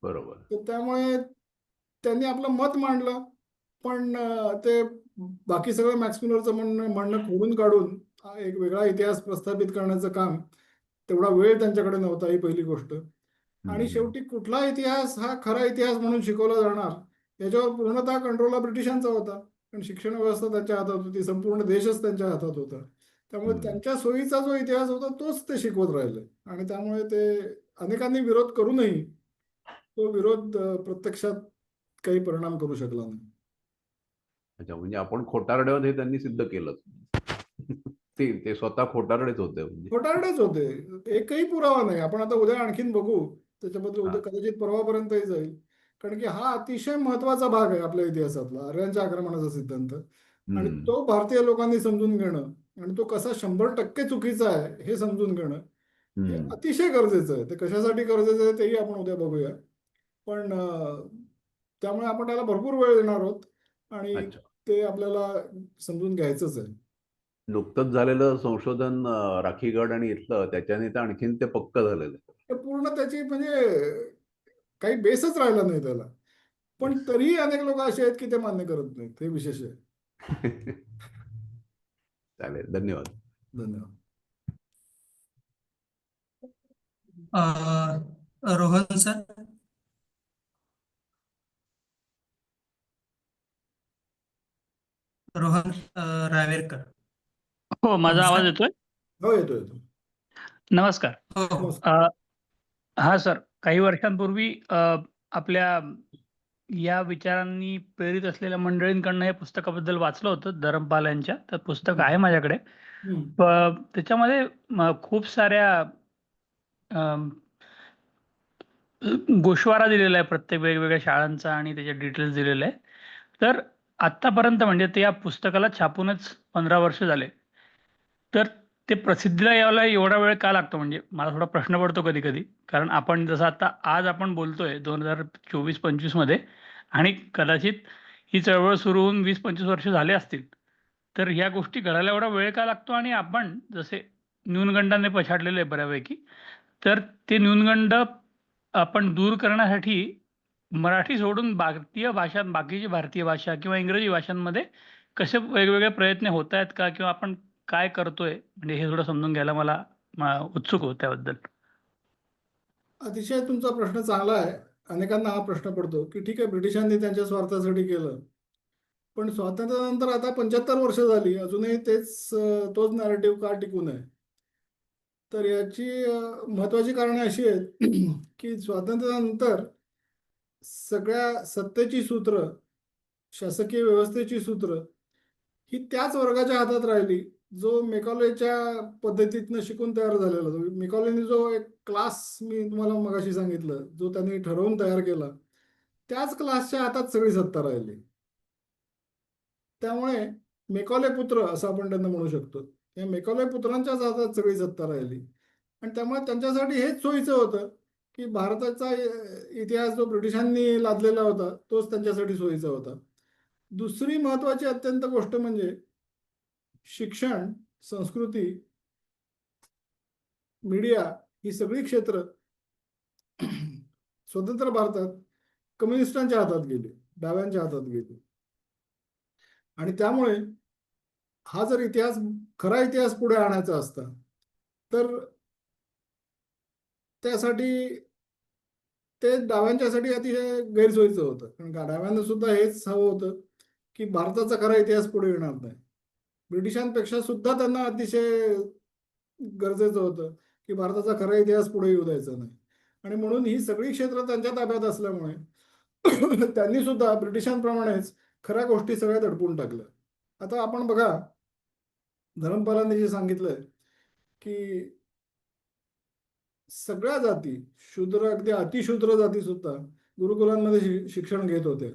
बरोबर. तर त्यामुळे त्यांनी आपलं मत मांडलं, पण ते बाकी सगळं मॅक्स मुलरचं म्हणणं खोडून काढून एक वेगळा इतिहास प्रस्थापित करण्याचं काम, तेवढा वेळ त्यांच्याकडे नव्हता, ही पहिली गोष्ट. आणि हम्म. शेवटी कुठला इतिहास हा खरा इतिहास म्हणून शिकवला जाणार याच्यावर पूर्णतः कंट्रोल हा ब्रिटिशांचा होता. पण शिक्षण व्यवस्था त्यांच्या हातात होती, संपूर्ण देशच त्यांच्या हातात होता. त्यामुळे हम्म. त्यांच्या सोयीचा जो इतिहास होता तोच ते शिकवत राहिले, आणि त्यामुळे ते अनेकांनी विरोध करूनही तो विरोध प्रत्यक्षात काही परिणाम करू शकला नाही. अच्छा, म्हणजे आपण खोटारडे आहोत हे त्यांनी सिद्ध केलं. ते ते स्वतः खोटारडेच होते म्हणजे. खोटारडेच होते. एकही पुरावा नाही. आपण आता उद्या आणखीन बघू, त्याच्याबद्दल हा. उद्या कदाचित परवापर्यंतही जाईल. कारण की हा अतिशय महत्वाचा भाग आहे आपल्या इतिहासातला, आर्यांच्या आक्रमणाचा सिद्धांत. आणि हम्म. तो भारतीय लोकांनी समजून घेणं आणि तो कसा 100% चुकीचा आहे हे समजून घेणं हे हम्म. अतिशय गरजेचं आहे. ते कशासाठी गरजेचं आहे तेही आपण उद्या बघूया. पण त्यामुळे आपण त्याला भरपूर वेळ देणार आहोत, आणि अच्छा. ते आपल्याला समजून घ्यायचंच आहे. नुकतंच झालेलं संशोधन राखीगड आणि इथलं, त्याच्याने तर आणखीन ते पक्क झालेलं तर पूर्ण त्याची म्हणजे काही बेसच राहिला नाही त्याला. आहे. पण तरीही अनेक लोक असे आहेत की ते मान्य करत नाहीत, हे विशेष आहे. चालेल, धन्यवाद. धन्यवाद. रोहन सर, रोहन रावेरकर, हो, माझा आवाज नमस्कार. येतोय? हो, येतो येतो. नमस्कार. हो हो. नमस्कार. हा सर, काही वर्षांपूर्वी आपल्या या विचारांनी प्रेरित असलेल्या मंडळींकडनं या पुस्तकाबद्दल वाचलं होतं, धरमपाल यांच्या. तर पुस्तक आहे माझ्याकडे. हम्म. त्याच्यामध्ये खूप साऱ्या गोषवारा दिलेला आहे प्रत्येक वेगवेगळ्या शाळांचा, आणि त्याचे डिटेल्स दिलेले आहे. तर आत्तापर्यंत म्हणजे ते या पुस्तकाला छापूनच 15 वर्ष झाले. तर ते प्रसिद्धीला यायला एवढा वेळ का लागतो? म्हणजे मला थोडा प्रश्न पडतो कधी-कधी. कारण आपण जसं आता आज आपण बोलतोय 2024-25 मध्ये आणि कदाचित ही चळवळ सुरू होऊन 20-25 वर्ष झाले असतील. तर ह्या गोष्टी घडायला एवढा वेळ का लागतो? आणि आपण जसे न्यूनगंडाने पछाडलेले आहे बऱ्यापैकी. तर ते न्यूनगंड आपण दूर करण्यासाठी मराठी सोडून भारतीय भाषा, बाकीची भारतीय भाषा किंवा इंग्रजी भाषांमध्ये कसे वेगवेगळे प्रयत्न होत आहेत का? किंवा आपण काय करतोय? म्हणजे हे थोडं समजून घ्यायला मला उत्सुक होतो त्याबद्दल. अतिशय तुमचा प्रश्न चांगला आहे. अनेकांना हा प्रश्न पडतो की ठीक आहे, ब्रिटिशांनी त्यांच्या स्वार्थासाठी केलं, पण स्वातंत्र्यानंतर आता 75 वर्ष झाली, अजूनही तोच नॅरेटिव्ह का टिकून आहे? तर याची महत्वाची कारणे अशी आहेत की स्वातंत्र्यानंतर सगळ्या सत्तेची सूत्र, शासकीय व्यवस्थेची सूत्र ही त्याच वर्गाच्या हातात राहिली, जो मेकॉलेच्या पद्धतीतनं शिकून तयार झालेला होता. मेकॉलेने जो एक क्लास मी तुम्हाला मगाशी सांगितलं, जो त्यांनी ठरवून तयार केला, त्याच क्लासच्या हातात सगळी सत्ता राहिली. त्यामुळे मेकॉले पुत्र असं आपण त्यांना म्हणू शकतो. या मेकॉले पुत्रांच्याच हातात सगळी सत्ता राहिली आणि त्यामुळे त्यांच्यासाठी हेच सोयीचं होतं की भारताचा इतिहास जो ब्रिटिशांनी लादलेला होता तोच त्यांच्यासाठी सोयीचा होता. दुसरी महत्वाची अत्यंत गोष्ट म्हणजे शिक्षण, संस्कृती, मीडिया ही सगळी क्षेत्र स्वतंत्र भारतात कम्युनिस्टांच्या हातात गेली, डाव्यांच्या हातात गेली. आणि त्यामुळे हा जर खरा इतिहास पुढे आणायचा असता तर त्यासाठी ते डाव्यांच्यासाठी अतिशय गैरसोयीचं होतं. कारण का डाव्यांना सुद्धा हेच हवं होतं की भारताचा खरा इतिहास पुढे येणार नाही. ब्रिटिशांपेक्षा सुद्धा त्यांना अतिशय गरजेचं होतं की भारताचा खरा इतिहास पुढे येऊ द्यायचा नाही. आणि म्हणून ही सगळी क्षेत्र त्यांच्या ताब्यात असल्यामुळे त्यांनी सुद्धा ब्रिटिशांप्रमाणेच खऱ्या गोष्टी सगळ्या दडपून टाकल्या. आता आपण बघा, धर्मपालांनी जे सांगितलंय की सगळ्या जाती, शूद्र अगदी अतिशूद्र जाती सुद्धा गुरुकुलांमध्ये शिक्षण घेत होते.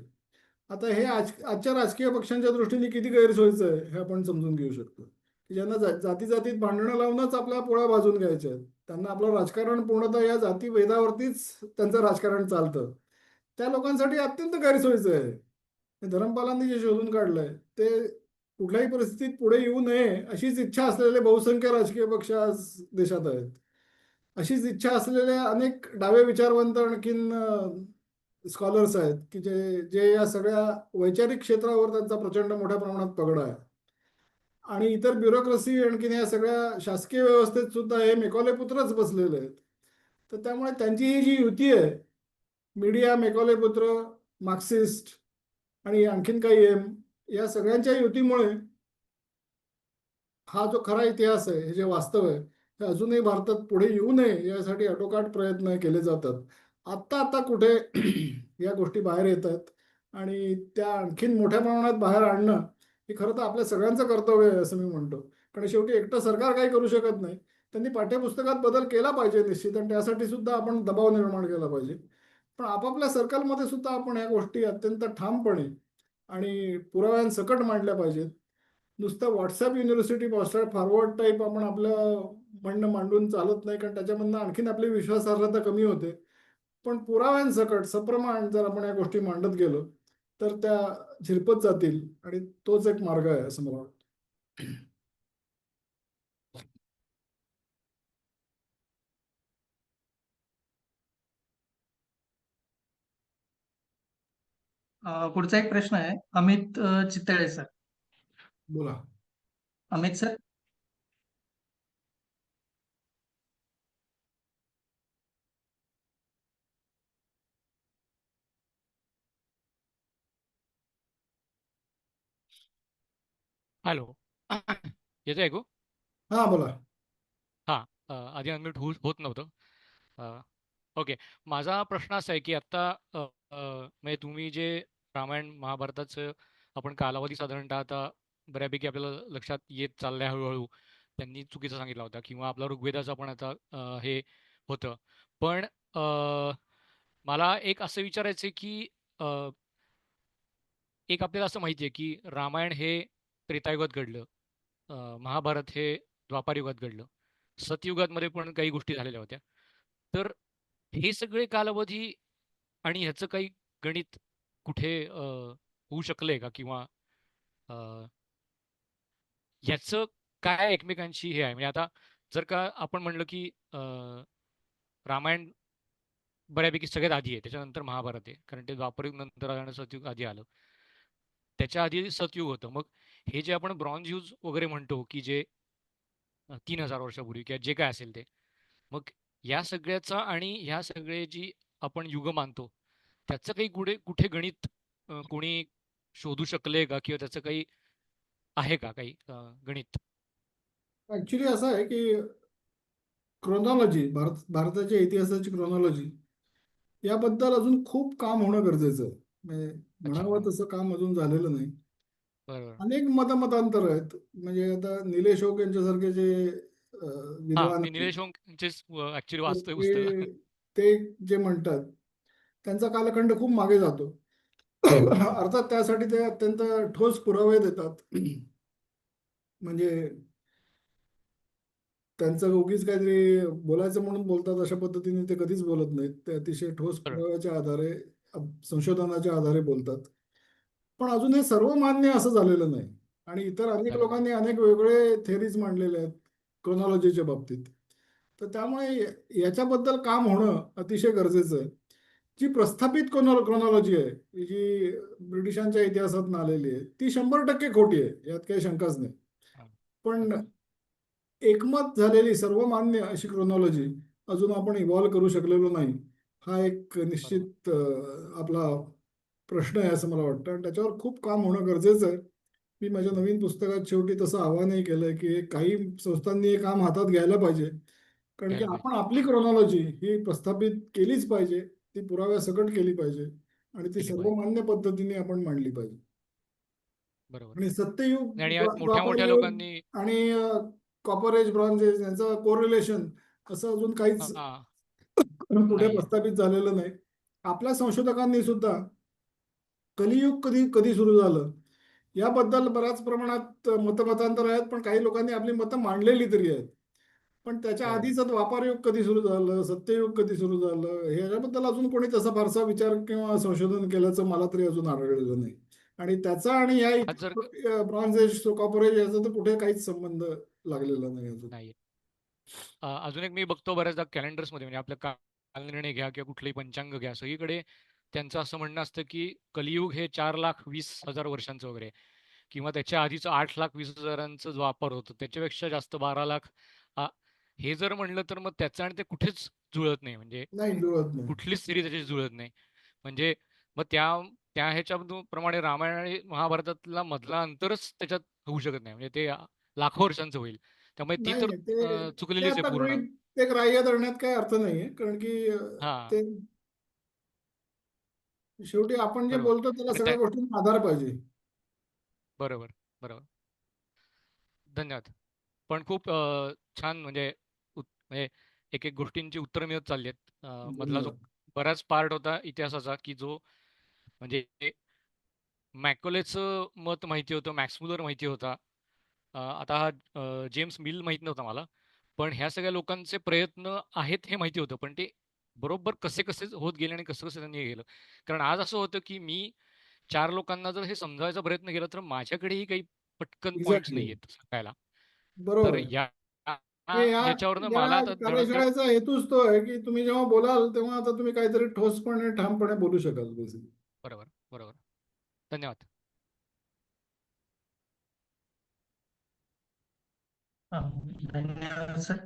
आता हे आजच्या राजकीय पक्षांच्या दृष्टीने किती गैरसोयीचं आहे हे आपण समजून घेऊ शकतो की ज्यांना जाती जातीत भांडणं लावूनच आपल्या पोळ्या भाजून घ्यायच्या आहेत, त्यांना आपलं राजकारण पूर्णतः या जाती भेदावरतीच त्यांचं राजकारण चालतं, त्या लोकांसाठी अत्यंत गैरसोयीचं आहे. हे धर्मपालांनी जे शोधून काढलंय ते कुठल्याही परिस्थितीत पुढे येऊ नये अशीच इच्छा असलेले बहुसंख्य राजकीय पक्ष आज देशात आहेत. अशीच इच्छा असलेले अनेक डावे विचारवंत आणखीन स्कॉलर्स आहेत की जे जे या सगळ्या वैचारिक क्षेत्रावर त्यांचा प्रचंड मोठ्या प्रमाणात पगडा आहे. आणि इतर ब्युरोक्रेसी आणखीन या सगळ्या शासकीय व्यवस्थेत सुद्धा हे मेकॉले पुत्रच बसलेले आहेत. तर त्यामुळे त्यांची ही जी युती आहे, मीडिया, मेकॉले पुत्र, मार्क्सिस्ट आणि आणखीन काही या सगळ्यांच्या युतीमुळे हा जो खरा इतिहास आहे, हे जे वास्तव आहे, हे अजूनही भारतात पुढे येऊ नये यासाठी आटोकाट प्रयत्न केले जातात. आत्ता आत्ता कुठे या गोष्टी बाहेर येतात आणि त्या आणखीन मोठ्या प्रमाणात बाहेर आणणं हे खरं तर आपल्या सगळ्यांचं कर्तव्य आहे असं मी म्हणतो. कारण शेवटी एकटं सरकार काही करू शकत नाही. त्यांनी पाठ्यपुस्तकात बदल केला पाहिजे निश्चित, आणि त्यासाठी सुद्धा आपण दबाव निर्माण केला पाहिजे. पण आपापल्या सर्कलमध्ये सुद्धा आपण या गोष्टी अत्यंत ठामपणे आणि पुराव्यांसकट मांडल्या पाहिजेत. नुसतं WhatsApp university poster forward type आपण आपलं म्हणणं मांडून चालत नाही, कारण त्याच्यामधनं आणखीन आपली विश्वासार्हता कमी होते. पण पुराव्यांसकट सप्रमाण जर आपण या गोष्टी मांडत गेलो तर त्या झिरपत जातील आणि तोच एक मार्ग आहे असं मला वाटतं. पुढचा एक प्रश्न आहे अमित चितळे सर. बोला. अमित सर. हॅलो. येतोय ऐकू? हा बोला. हां. आधी अनम्यूट होत नव्हतं. ओके. माझा प्रश्न असा आहे की आत्ता म्हणजे तुम्ही जे रामायण महाभारताचं आपण कालावधी साधारणतः आता बऱ्यापैकी आपल्याला लक्षात येत चाललंय हळूहळू. त्यांनी चुकीचा सांगितला होता किंवा आपला ऋग्वेदाचं पण आता हे होतं. पण मला एक असं विचारायचं आहे की एक आपल्याला असं माहिती आहे की रामायण हे त्रेतायुगात घडलं, महाभारत हे द्वापार युगात घडलं, सतयुगामध्ये पण काही गोष्टी झालेल्या होत्या. तर हे सगळे कालावधी आणि ह्याचं काही गणित कुठे होऊ शकलंय का, किंवा अ, ह्याचं काय एकमेकांशी हे आहे? म्हणजे आता जर का आपण म्हणलं की रामायण बऱ्यापैकी सगळ्यात आधी आहे, त्याच्यानंतर महाभारत आहे, कारण ते द्वापरयुग नंतर आलं आणि सतयुग आधी आलं. त्याच्या आधी सतयुग होतं. मग हे जे आपण ब्रॉन्झ युग वगैरे म्हणतो की जे 3000 वर्षापूर्वी किंवा जे काय असेल ते, मग या सगळ्याचा आणि ह्या सगळे जी आपण युग मानतो त्याचं काही कुठे कुठे गणित कोणी शोधू शकले का, किंवा त्याचं काही आहे का काही गणित? ऍक्च्युली असं आहे की क्रोनॉलॉजी, भारताच्या इतिहासाची क्रोनॉलॉजी याबद्दल अजून खूप काम होणं गरजेचं आहे. म्हणजे अच्छा. म्हणावं तसं काम अजून झालेलं नाही. बरोबर. अनेक मतमतांतर आहेत. म्हणजे आता निलेश ओक यांच्यासारखे जे हा, विद्वान मी आहेत, निलेश होंचेच ऍक्च्युली तर वाचतोय पुस्तकं. ते जे म्हणतात त्यांचा कालखंड खूप मागे जातो. अर्थात त्यासाठी ते अत्यंत ठोस पुरावे देतात. म्हणजे त्यांचं उगीच काहीतरी बोलायचं म्हणून बोलतात अशा पद्धतीने ते कधीच बोलत नाहीत. ते अतिशय ठोस बरोबर. पुराव्याच्या आधारे, संशोधनाच्या आधारे बोलतात. पण अजून हे सर्वमान्य असं झालेलं नाही. आणि इतर अनेक झालेलं नाही. लोकांनी अनेक वेगळे थेरीज मांडलेले आहेत क्रोनॉलॉजीच्या बाबतीत. तर त्यामुळे याच्याबद्दल काम होणं अतिशय गरजेचं आहे. जी प्रस्थापित क्रोनॉलॉजी आहे, जी ब्रिटिशांच्या इतिहासातून आलेली आहे, ती 100% खोटी आहे, यात काही शंकाच नाही. हा. पण अच्छा. एकमत झालेली सर्वमान्य अशी क्रोनॉलॉजी अजून आपण इव्हॉल्व करू शकलेलो नाही. हा एक बरोबर. निश्चित आपला प्रश्न आहे असं मला वाटतं, आणि त्याच्यावर खूप काम होणं गरजेचं आहे. मी माझ्या नवीन पुस्तकात शेवटी तसं आवाहनही केलंय की काही संस्थांनी हे काम हातात घ्यायला पाहिजे. कारण की घ्यायला पाहिजे. आपण आपली क्रोनॉलॉजी ही प्रस्थापित केलीच पाहिजे, ती पुराव्यासकट केली पाहिजे आणि ती केली पाहिजे. सर्वमान्य पद्धतीने आपण मांडली पाहिजे. बरोबर. आणि सत्ययुग, आणि यात मोठ्या द्वापर मोठ्या युग लोकांनी आणि कॉपर एज, ब्रॉन्झ एज यांचं कोरिलेशन असं अजून काहीच हा कुठे नाहीये. प्रस्थापित झालेलं नाही. आपल्या संशोधकांनी सुद्धा कलियुग कधी कधी सुरू झालं याबद्दल बऱ्याच प्रमाणात मतमतांतर आहेत, पण काही लोकांनी आपली मतं मांडलेली तरी आहेत. पण त्याच्या बरोबर. आधीच द्वापारयुग कधी सुरू झालं, सत्ययुग कधी सुरू झालं, ह्याच्याबद्दल अजून कोणी तसा फारसा विचार किंवा संशोधन केल्याचं मला तरी अजून आढळलेलं नाही. आणि त्याचा आणि आज जर ब्रॉन्झ एज, कॉपर एज याचा तर कुठे काहीच संबंध लागलेला नाही अजून. नाहीये. अजून एक मी बघतो बऱ्याचदा कॅलेंडर्समध्ये, म्हणजे आपलं कालनिर्णय घ्या किंवा कुठलंही पंचांग घ्या, सगळीकडे त्यांचं असं म्हणणं असतं की कलियुग हे 4,20,000 वर्षांचं वगैरे, किंवा त्याच्या आधीचं 8,20,000चं जो वापर होतो त्याच्यापेक्षा जास्त 12,00,000. अ, हे जर म्हणलं तर मग त्याचं आणि ते कुठेच जुळत नाही. म्हणजे नाही जुळत नाही. कुठलीच सिरी त्याची जुळत नाही. म्हणजे मग त्या त्या ह्याच्या प्रमाणे रामायण आणि महाभारतातला मधला अंतरच त्याच्यात होऊ शकत नाही. म्हणजे ते लाखो वर्षांचं होईल. त्यामुळे ती नाही तर नाही, ते ते चुकलेलीच आहे आता पूर्ण. गृहीत ते ग्राह्य धरण्यात काही अर्थ नाहीये. कारण की हा. ते शेवटी आपण जे बरोबर. बोलतो त्याला आणि सगळ्या गोष्टींना आधार पाहिजे. बरोबर. बरोबर. धन्यवाद. पण खूप छान, म्हणजे म्हणजे एक एक गोष्टींची उत्तरं मिळत चालली आहेत. मधला जो धन्यवाद. बराच पार्ट होता इतिहासाचा की जो, म्हणजे मॅकॉलेचं मत माहिती होतं, मॅक्स मुलर माहिती होता. आता हा जेम्स मिल माहित नव्हता मला. पण ह्या सगळ्या लोकांचे प्रयत्न आहेत हे माहिती होतं, पण ते बरोबर कसे कसे होत गेले आणि कसं कसं त्यांनी हे केलं. कारण आज असं होतं की मी 4 लोकांना जर हे समजावायचा प्रयत्न केला तर माझ्याकडेही काही पटकन पॉइंट्स एक्झॅक्टली. नाही आहेत सांगायला. तर बरोबर आहे. हे या ह्याच्यावरनं मला या आता जरा कार्यशाळेचा हेतूच तो आहे की तुम्ही जेव्हा बोलाल तेव्हा आता तुम्ही काहीतरी ठोसपणे, ठामपणे बोलू शकाल बेसिकली. बरोबर. बरोबर. धन्यवाद. धन्यवाद सर.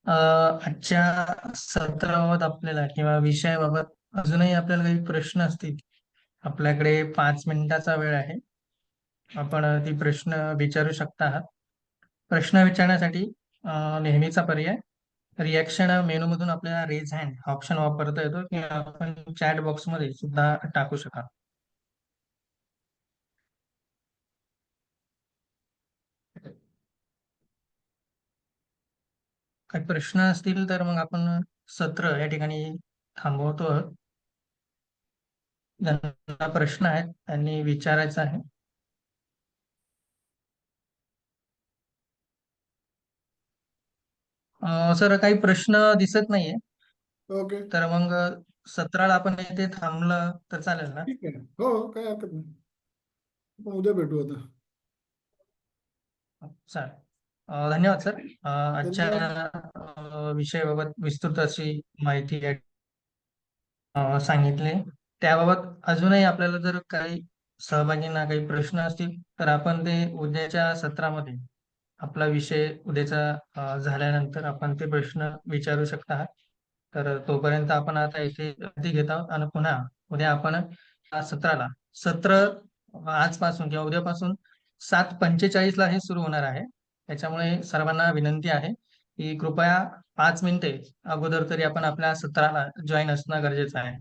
आजच्या सत्राबाबत आपल्याला किंवा विषयाबाबत अजूनही आपल्याला काही प्रश्न असतील, आपल्याकडे 5 मिनिटाचा वेळ आहे. आपण ती प्रश्न विचारू शकता आहात. प्रश्न विचारण्यासाठी नेहमीचा पर्याय रिॲक्शन मेनूमधून आपल्याला रेज हँड हा ऑप्शन वापरता येतो, किंवा आपण चॅट बॉक्समध्ये सुद्धा टाकू शकाल. काही प्रश्न असतील तर मग आपण सत्र या ठिकाणी थांबवतो आहोत. ज्यांना प्रश्न आहेत त्यांनी विचारायचा आहे. सर काही प्रश्न दिसत नाहीये, ओके, तर मग 17ला आपण इथे थांबलं तर चालेल ना? ठीक आहे. हो, काही हरकत नाही. आपण उद्या भेटू आता. चालेल. धन्यवाद सर. आजच्या धन्यवाद. विषयाबाबत विस्तृत अशी माहिती सांगितली. त्याबाबत अजूनही आपल्याला जर काही सहभागींना काही प्रश्न असतील तर आपण ते उद्याच्या सत्रामध्ये आपला विषय उद्याचा झाल्यानंतर आपण ते प्रश्न विचारू शकता आहात. तर तोपर्यंत आपण आता इथे विश्रांती घेत आहोत आणि पुन्हा उद्या आपण या सत्राला सत्र आजपासून किंवा उद्यापासून 7:45 ला हे सुरू होणार आहे. त्याच्यामुळे सर्वांना विनंती आहे की कृपया 5 मिनिटे अगोदर तरी आपण आपल्या सत्राला जॉईन असणं गरजेचं आहे.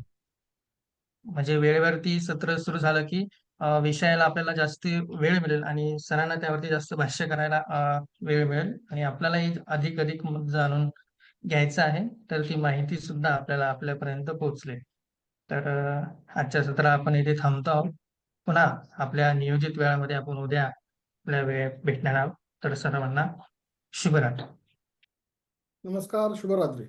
म्हणजे वेळेवरती सत्र सुरू झालं की विषयाला आपल्याला जास्त वेळ मिळेल आणि सरांना त्यावरती जास्त भाष्य करायला वेळ मिळेल आणि आपल्यालाही अधिक अधिक जाणून घ्यायचं आहे, तर ती माहिती सुद्धा आपल्याला आपल्यापर्यंत पोहोचले. तर आजच्या सत्राला आपण इथे थांबतो आहोत. पुन्हा आपल्या नियोजित वेळामध्ये आपण उद्या आपल्या वेळेत भेटणार आहोत. तर सर्वांना शुभरात्री. नमस्कार, शुभरात्री.